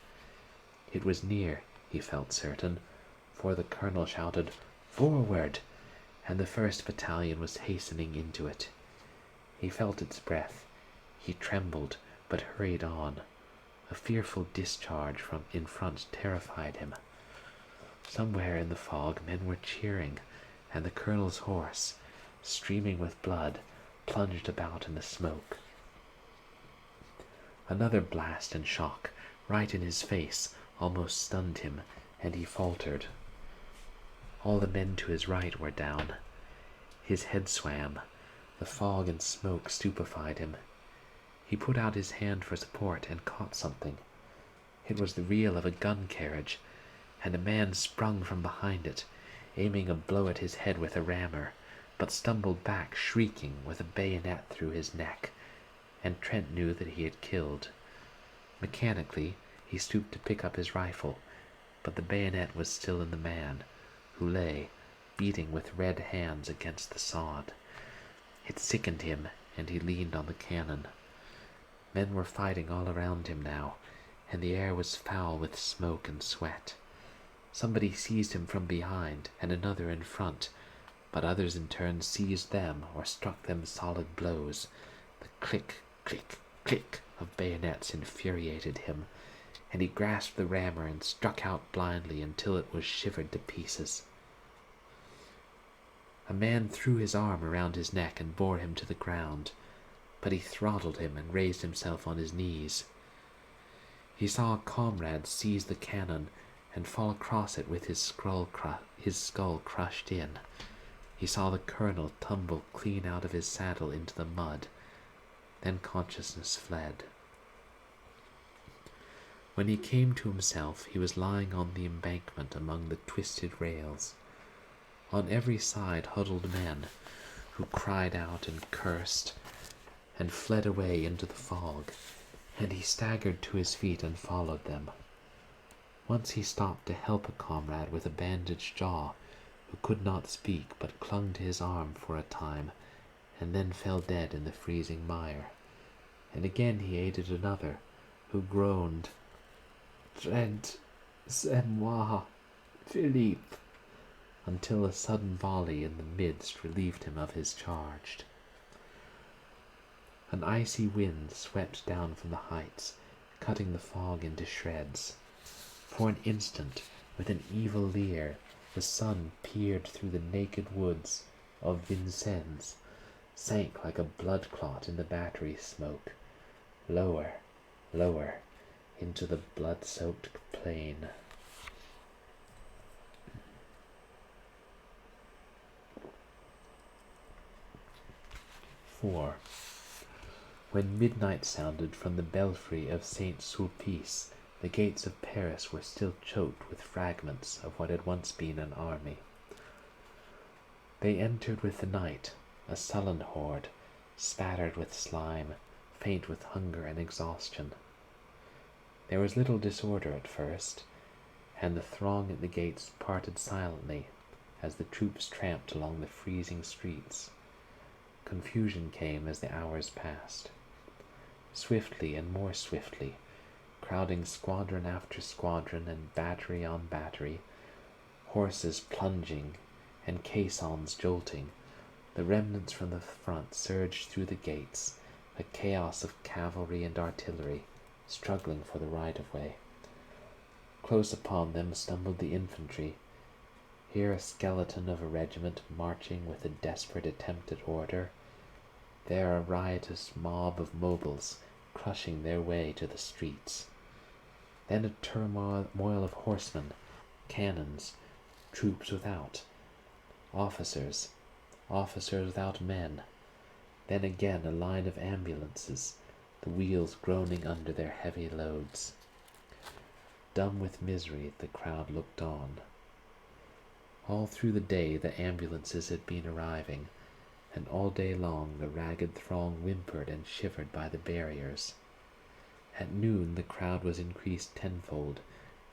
It was near, he felt certain, for the colonel shouted, "Forward!" and the 1st Battalion was hastening into it. He felt its breath. He trembled, but hurried on. A fearful discharge from in front terrified him. Somewhere in the fog men were cheering, and the colonel's horse, streaming with blood, plunged about in the smoke. Another blast and shock, right in his face, almost stunned him, and he faltered. All the men to his right were down. His head swam. The fog and smoke stupefied him. He put out his hand for support and caught something. It was the reel of a gun carriage, and a man sprung from behind it, aiming a blow at his head with a rammer, but stumbled back shrieking with a bayonet through his neck, and Trent knew that he had killed. Mechanically, he stooped to pick up his rifle, but the bayonet was still in the man, who lay, beating with red hands against the sod. It sickened him, and he leaned on the cannon. Men were fighting all around him now, and the air was foul with smoke and sweat. Somebody seized him from behind, and another in front, but others in turn seized them or struck them solid blows. The click, click, click of bayonets infuriated him, and he grasped the rammer and struck out blindly until it was shivered to pieces. A man threw his arm around his neck and bore him to the ground, but he throttled him and raised himself on his knees. He saw a comrade seize the cannon and fall across it with his skull crushed in. He saw the colonel tumble clean out of his saddle into the mud. Then consciousness fled. When he came to himself, he was lying on the embankment among the twisted rails. On every side huddled men, who cried out and cursed, and fled away into the fog, and he staggered to his feet and followed them. Once he stopped to help a comrade with a bandaged jaw, who could not speak but clung to his arm for a time, and then fell dead in the freezing mire. And again he aided another, who groaned, "Trent, c'est moi, Philippe," until a sudden volley in the midst relieved him of his charge. An icy wind swept down from the heights, cutting the fog into shreds. For an instant, with an evil leer, the sun peered through the naked woods of Vincennes, sank like a blood clot in the battery smoke, lower, lower, into the blood-soaked plain. 4. When midnight sounded from the belfry of Saint Sulpice, the gates of Paris were still choked with fragments of what had once been an army. They entered with the night, a sullen horde, spattered with slime, faint with hunger and exhaustion. There was little disorder at first, and the throng at the gates parted silently as the troops tramped along the freezing streets. Confusion came as the hours passed. Swiftly and more swiftly, crowding squadron after squadron and battery on battery, horses plunging and caissons jolting, the remnants from the front surged through the gates, a chaos of cavalry and artillery, struggling for the right-of-way. Close upon them stumbled the infantry, here a skeleton of a regiment marching with a desperate attempt at order, there a riotous mob of mobiles crushing their way to the streets. Then a turmoil of horsemen, cannons, troops without, officers without men. Then again a line of ambulances, the wheels groaning under their heavy loads. Dumb with misery, the crowd looked on. All through the day the ambulances had been arriving, and all day long the ragged throng whimpered and shivered by the barriers. At noon the crowd was increased tenfold,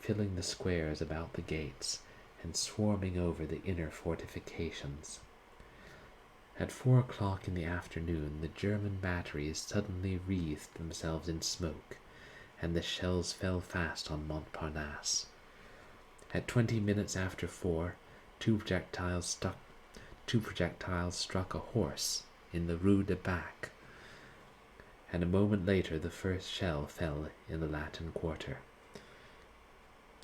filling the squares about the gates, and swarming over the inner fortifications. At 4 o'clock in the afternoon the German batteries suddenly wreathed themselves in smoke, and the shells fell fast on Montparnasse. At 20 minutes after 4, two projectiles struck a horse in the Rue de Bac, and a moment later the first shell fell in the Latin Quarter.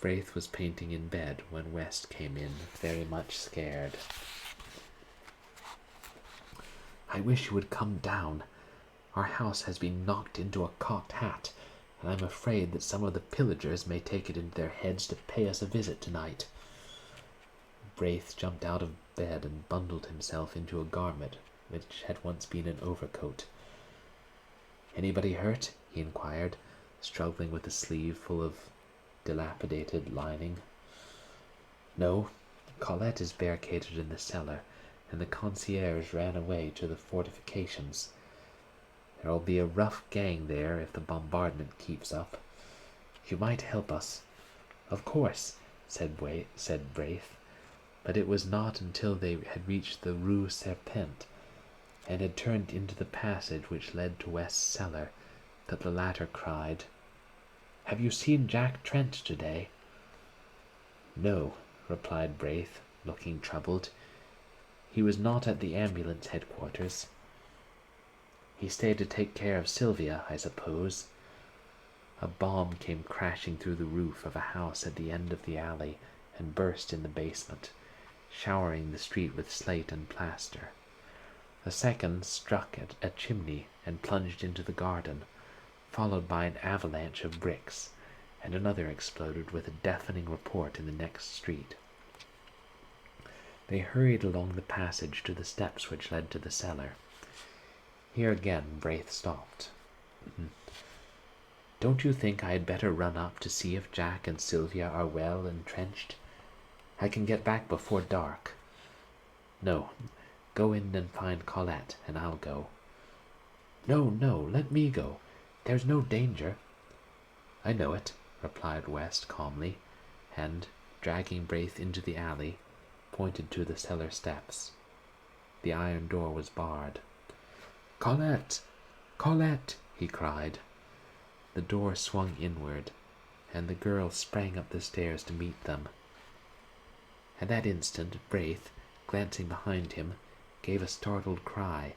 Braith was painting in bed when West came in, very much scared. "I wish you would come down. Our house has been knocked into a cocked hat, and I'm afraid that some of the pillagers may take it into their heads to pay us a visit tonight." Braith jumped out of bed and bundled himself into a garment which had once been an overcoat. "Anybody hurt?" he inquired, struggling with a sleeve full of dilapidated lining. "No. Colette is barricaded in the cellar, and the concierge ran away to the fortifications. There'll be a rough gang there if the bombardment keeps up. You might help us." "Of course," said Braith, but it was not until they had reached the Rue Serpent and had turned into the passage which led to West's cellar that the latter cried, "Have you seen Jack Trent today?" "No," replied Braith, looking troubled. "He was not at the ambulance headquarters." "He stayed to take care of Sylvia, I suppose." A bomb came crashing through the roof of a house at the end of the alley and burst in the basement, showering the street with slate and plaster. A second struck at a chimney and plunged into the garden, followed by an avalanche of bricks, and another exploded with a deafening report in the next street. They hurried along the passage to the steps which led to the cellar. Here again Braith stopped. "Don't you think I had better run up to see if Jack and Sylvia are well entrenched? I can get back before dark." "No. Go in and find Colette, and I'll go." "No, let me go. There's no danger." "I know it," replied West calmly, and, dragging Braith into the alley, pointed to the cellar steps. The iron door was barred. "Colette! Colette!" he cried. The door swung inward, and the girl sprang up the stairs to meet them. At that instant, Braith, glancing behind him, gave a startled cry,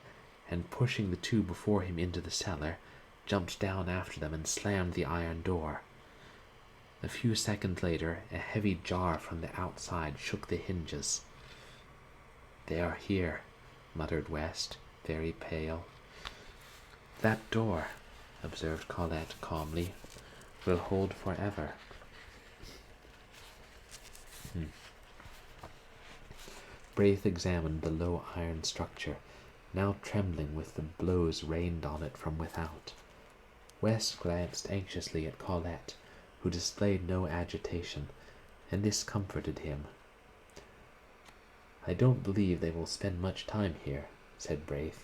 and pushing the two before him into the cellar, jumped down after them and slammed the iron door. A few seconds later, a heavy jar from the outside shook the hinges. "They are here," muttered West, very pale. "That door," observed Colette calmly, "will hold forever." Braith examined the low iron structure, now trembling with the blows rained on it from without. West glanced anxiously at Colette, who displayed no agitation, and this comforted him. "I don't believe they will spend much time here," said Braith.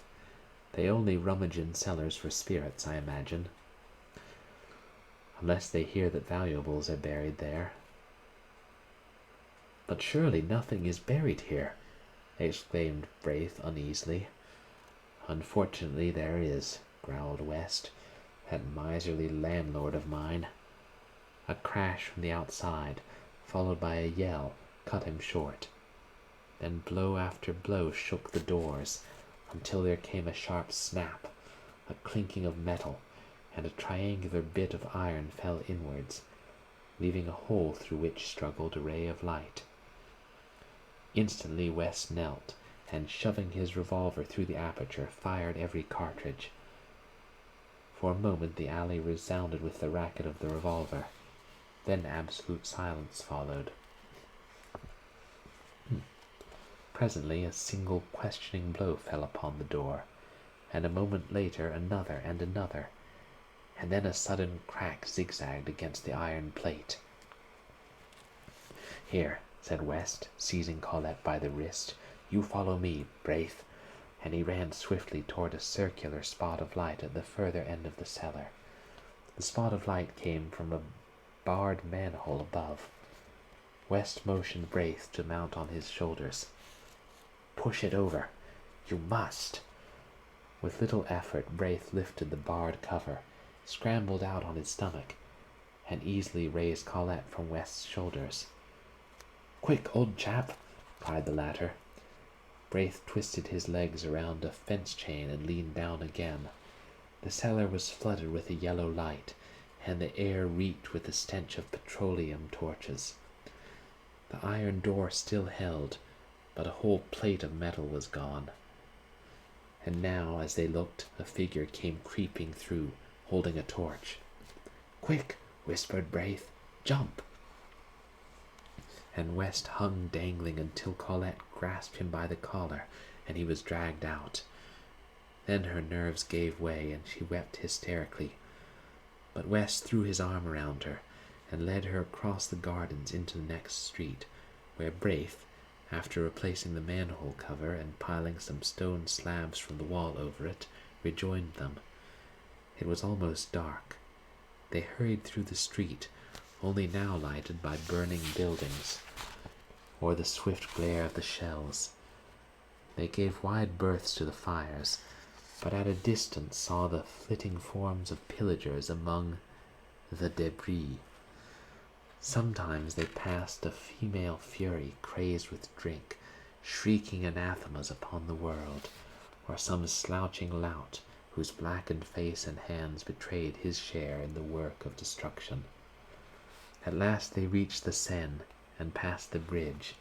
"They only rummage in cellars for spirits, I imagine. Unless they hear that valuables are buried there." "But surely nothing is buried here," exclaimed Braith uneasily. "Unfortunately there is," growled West. "That miserly landlord of mine." A crash from the outside, followed by a yell, cut him short. Then blow after blow shook the doors, until there came a sharp snap, a clinking of metal, and a triangular bit of iron fell inwards, leaving a hole through which struggled a ray of light. Instantly West knelt, and shoving his revolver through the aperture, fired every cartridge. For a moment the alley resounded with the racket of the revolver. Then absolute silence followed. Presently a single questioning blow fell upon the door, and a moment later another and another, and then a sudden crack zigzagged against the iron plate. "Here," said West, seizing Colette by the wrist. "You follow me, Braith," and he ran swiftly toward a circular spot of light at the further end of the cellar. The spot of light came from a barred manhole above. West motioned Braith to mount on his shoulders. "Push it over. You must." With little effort, Braith lifted the barred cover, scrambled out on his stomach, and easily raised Colette from West's shoulders. "Quick, old chap!" cried the latter. Braith twisted his legs around a fence chain and leaned down again. The cellar was flooded with a yellow light, and the air reeked with the stench of petroleum torches. The iron door still held, but a whole plate of metal was gone. And now, as they looked, a figure came creeping through, holding a torch. "Quick!" whispered Braith. "Jump!" And West hung dangling until Colette grasped him by the collar, and he was dragged out. Then her nerves gave way, and she wept hysterically. But West threw his arm around her, and led her across the gardens into the next street, where Braith, after replacing the manhole cover and piling some stone slabs from the wall over it, rejoined them. It was almost dark. They hurried through the street, only now lighted by burning buildings, or the swift glare of the shells. They gave wide berths to the fires, but at a distance saw the flitting forms of pillagers among the debris. Sometimes they passed a female fury crazed with drink, shrieking anathemas upon the world, or some slouching lout whose blackened face and hands betrayed his share in the work of destruction. At last they reached the Seine and passed the bridge,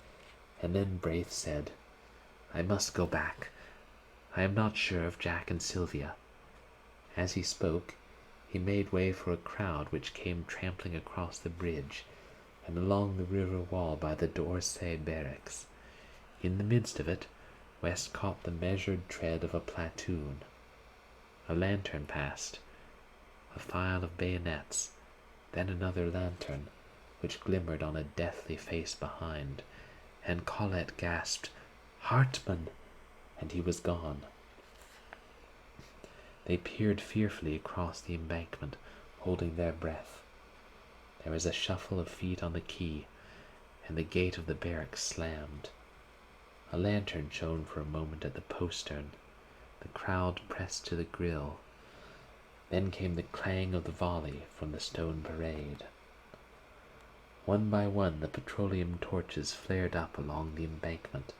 and then Braith said, "I must go back. I am not sure of Jack and Sylvia." As he spoke, he made way for a crowd which came trampling across the bridge and along the river wall by the d'Orsay barracks. In the midst of it, West caught the measured tread of a platoon. A lantern passed, a file of bayonets, then another lantern, which glimmered on a deathly face behind, and Colette gasped, "Hartmann!" and he was gone. They peered fearfully across the embankment, holding their breath. There was a shuffle of feet on the quay, and the gate of the barracks slammed. A lantern shone for a moment at the postern. The crowd pressed to the grill. Then came the clang of the volley from the stone parade. One by one the petroleum torches flared up along the embankment,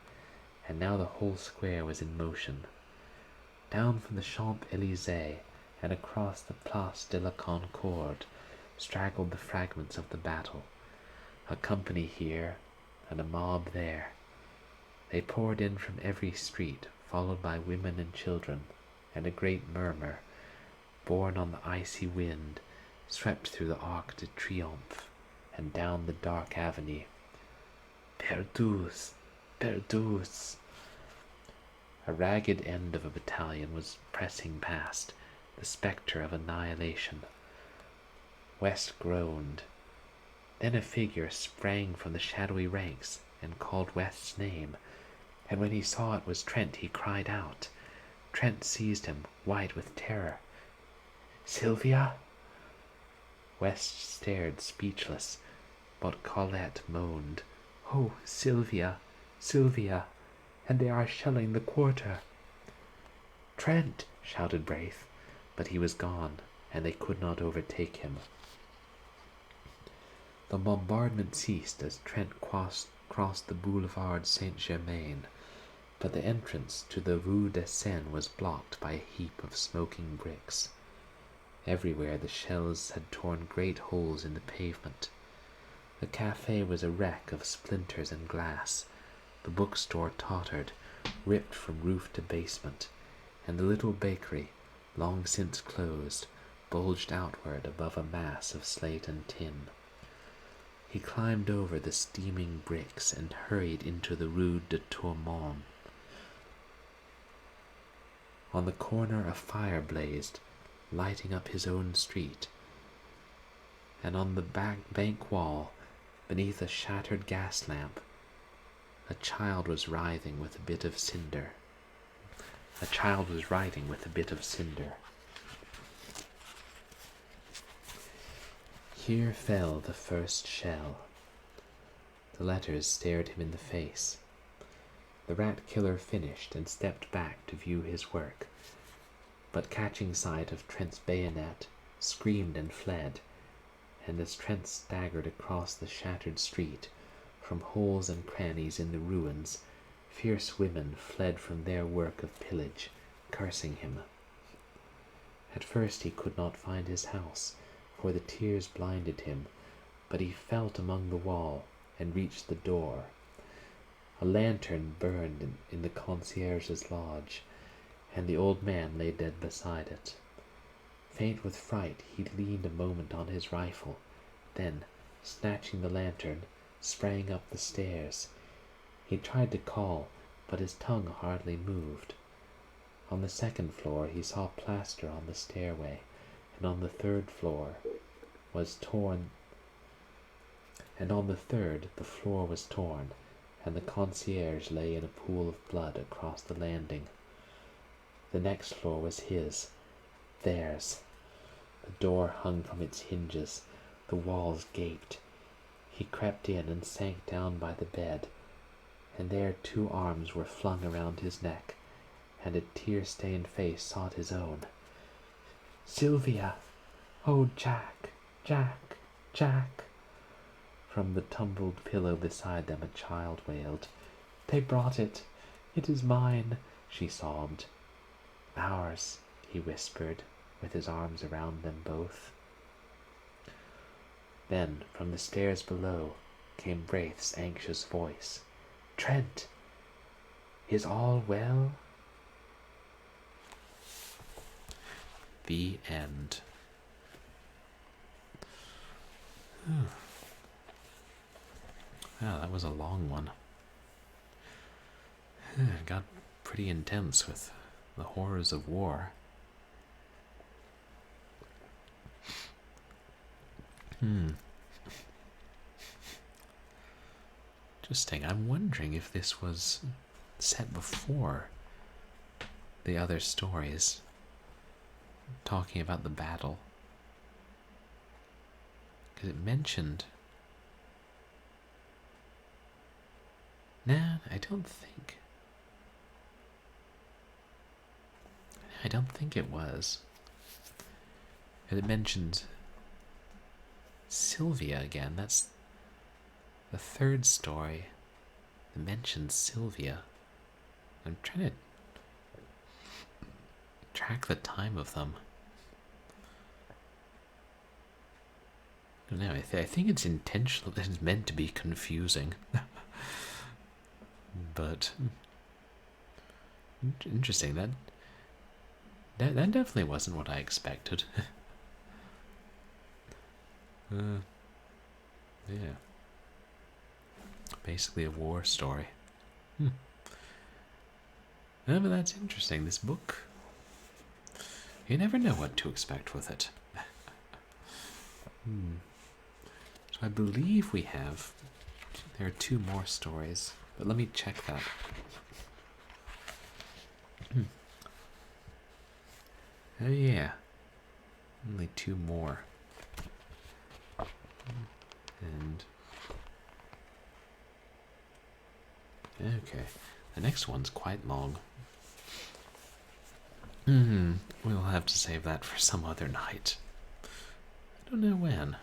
and now the whole square was in motion. Down from the Champs-Élysées and across the Place de la Concorde straggled the fragments of the battle, a company here and a mob there. They poured in from every street, followed by women and children, and a great murmur, borne on the icy wind, swept through the Arc de Triomphe and down the dark avenue. "Perdus! Perdus!" A ragged end of a battalion was pressing past, the spectre of annihilation. West groaned. Then a figure sprang from the shadowy ranks and called West's name, and when he saw it was Trent, he cried out. Trent seized him, white with terror. "Sylvia?" West stared speechless, but Colette moaned, "Oh, Sylvia, Sylvia, and they are shelling the quarter." "Trent!" shouted Braith, but he was gone, and they could not overtake him. The bombardment ceased as Trent crossed the Boulevard Saint-Germain, but the entrance to the Rue de Seine was blocked by a heap of smoking bricks. Everywhere the shells had torn great holes in the pavement. The cafe was a wreck of splinters and glass. The bookstore tottered, ripped from roof to basement, and the little bakery, long since closed, bulged outward above a mass of slate and tin. He climbed over the steaming bricks and hurried into the Rue de Tourmente. On the corner a fire blazed, lighting up his own street, and on the bank wall, beneath a shattered gas lamp, a child was writhing with a bit of cinder. Here fell the first shell. The letters stared him in the face. The rat killer finished and stepped back to view his work, but catching sight of Trent's bayonet, screamed and fled, and as Trent staggered across the shattered street, from holes and crannies in the ruins, fierce women fled from their work of pillage, cursing him. At first he could not find his house, for the tears blinded him, but he felt among the wall and reached the door. A lantern burned in the concierge's lodge, and the old man lay dead beside it. Faint with fright, he leaned a moment on his rifle, then, snatching the lantern, sprang up the stairs. He tried to call, but his tongue hardly moved. On the second floor he saw plaster on the stairway, and on the third the floor was torn, and the concierge lay in a pool of blood across the landing. The next floor was his, theirs. The door hung from its hinges, the walls gaped. He crept in and sank down by the bed, and there 2 arms were flung around his neck, and a tear-stained face sought his own. "Sylvia! Oh, Jack! Jack! Jack!" From the tumbled pillow beside them a child wailed. "They brought it! It is mine!" she sobbed. "Ours," he whispered, with his arms around them both. Then, from the stairs below, came Braith's anxious voice. "Trent! Is all well?" The end. Wow, that was a long one. It got pretty intense with the horrors of war. Interesting. I'm wondering if this was set before the other stories talking about the battle. Because it mentioned... Nah, I don't think it was. It mentioned Sylvia again. That's the third story that mentions Sylvia. I'm trying to track the time of them. I don't know. I think it's intentional. It's meant to be confusing. But interesting. That definitely wasn't what I expected. Yeah. Basically a war story. Oh, but that's interesting. This book, you never know what to expect with it. So I believe there are 2 more stories, but let me check that. Oh yeah, only 2 more. And okay, the next one's quite long. We'll have to save that for some other night. I don't know when.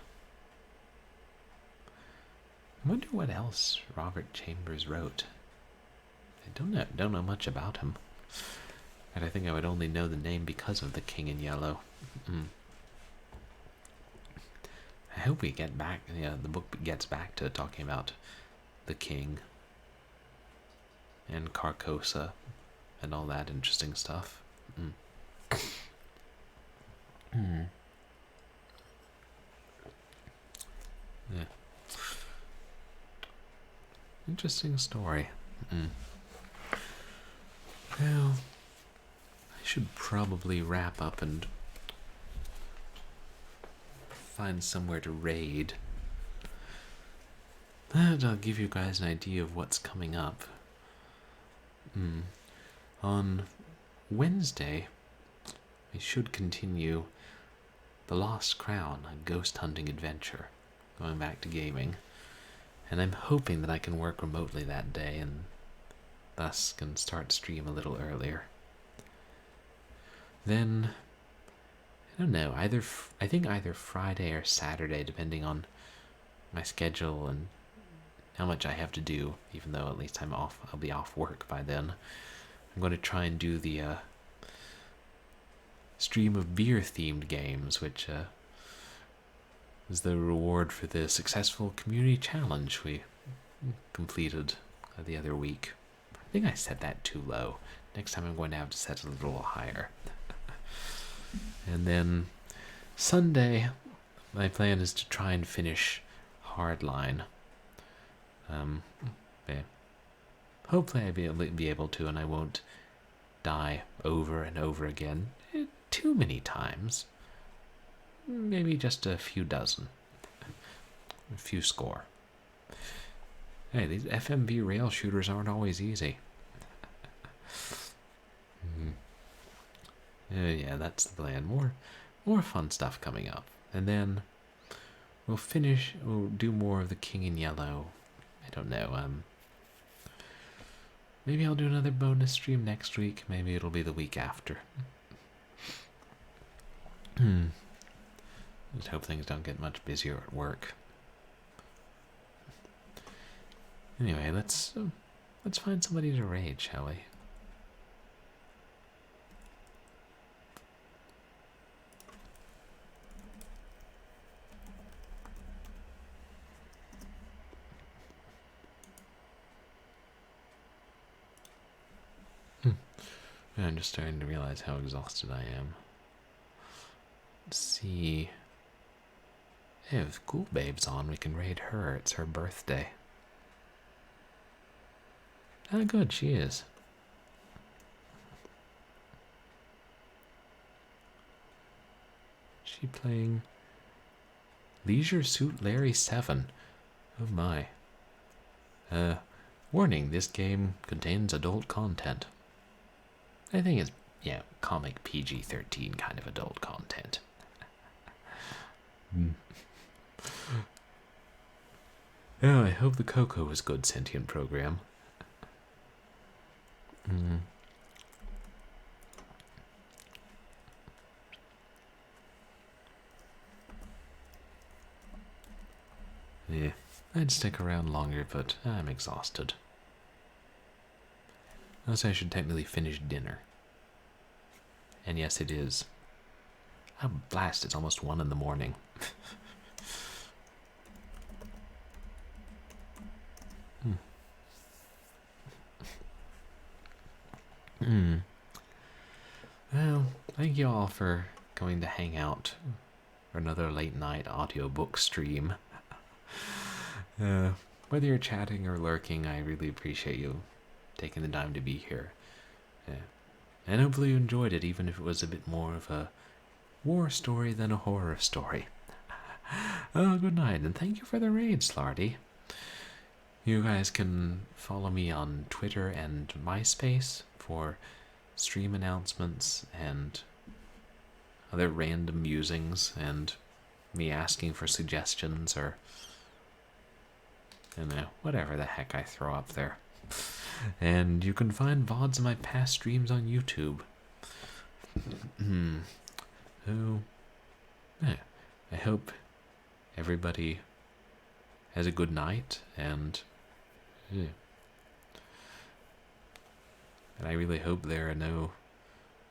I wonder what else Robert Chambers wrote. I don't know much about him. And I think I would only know the name because of The King in Yellow. I hope we get back, the book gets back to talking about the king and Carcosa and all that interesting stuff. Yeah. Interesting story. Well, I should probably wrap up and find somewhere to raid. And I'll give you guys an idea of what's coming up. On Wednesday, I should continue The Lost Crown, a ghost hunting adventure, going back to gaming. And I'm hoping that I can work remotely that day and thus can start stream a little earlier. Then, I don't know, I think either Friday or Saturday, depending on my schedule and how much I have to do, even though at least I'll be off work by then. I'm going to try and do the stream of beer-themed games, which was the reward for the successful community challenge we completed the other week. I think I set that too low. Next time I'm going to have to set it a little higher. And then Sunday, my plan is to try and finish Hardline. Yeah. Hopefully I'll be able to, and I won't die over and over again too many times. Maybe just a few dozen. A few score. Hey, these FMV rail shooters aren't always easy. Yeah, that's the plan. More fun stuff coming up. And then we'll do more of The King in Yellow. I don't know, maybe I'll do another bonus stream next week. Maybe it'll be the week after. Just hope things don't get much busier at work. Anyway, let's find somebody to raid, shall we? I'm just starting to realize how exhausted I am. Let's see. Hey, if Ghoul Babe's on, we can raid her. It's her birthday. Ah, good, she is. Is she playing Leisure Suit Larry 7? Oh my. Warning, this game contains adult content. I think it's, comic PG-13 kind of adult content. Oh, I hope the Coco is good sentient program. Yeah, I'd stick around longer, but I'm exhausted. Unless I should technically finish dinner. And yes, it is. Oh, blast, it's almost 1 in the morning. Well, thank you all for coming to hang out for another late night audiobook stream. Whether you're chatting or lurking, I really appreciate you taking the time to be here. Yeah. And hopefully you enjoyed it, even if it was a bit more of a war story than a horror story. Oh, good night, and thank you for the raid, Slarty. You guys can follow me on Twitter and MySpace for stream announcements and other random musings and me asking for suggestions or, you know, whatever the heck I throw up there. And you can find VODs of my past streams on YouTube. So, yeah, I hope everybody has a good night, and I really hope there are no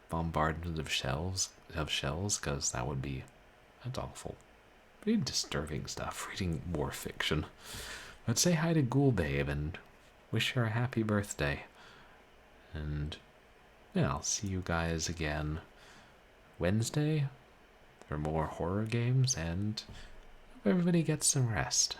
bombardment of shells, because that's awful. Pretty disturbing stuff, reading war fiction. But say hi to Ghoul Babe and wish her a happy birthday. And yeah, I'll see you guys again Wednesday for more horror games, and hope everybody gets some rest.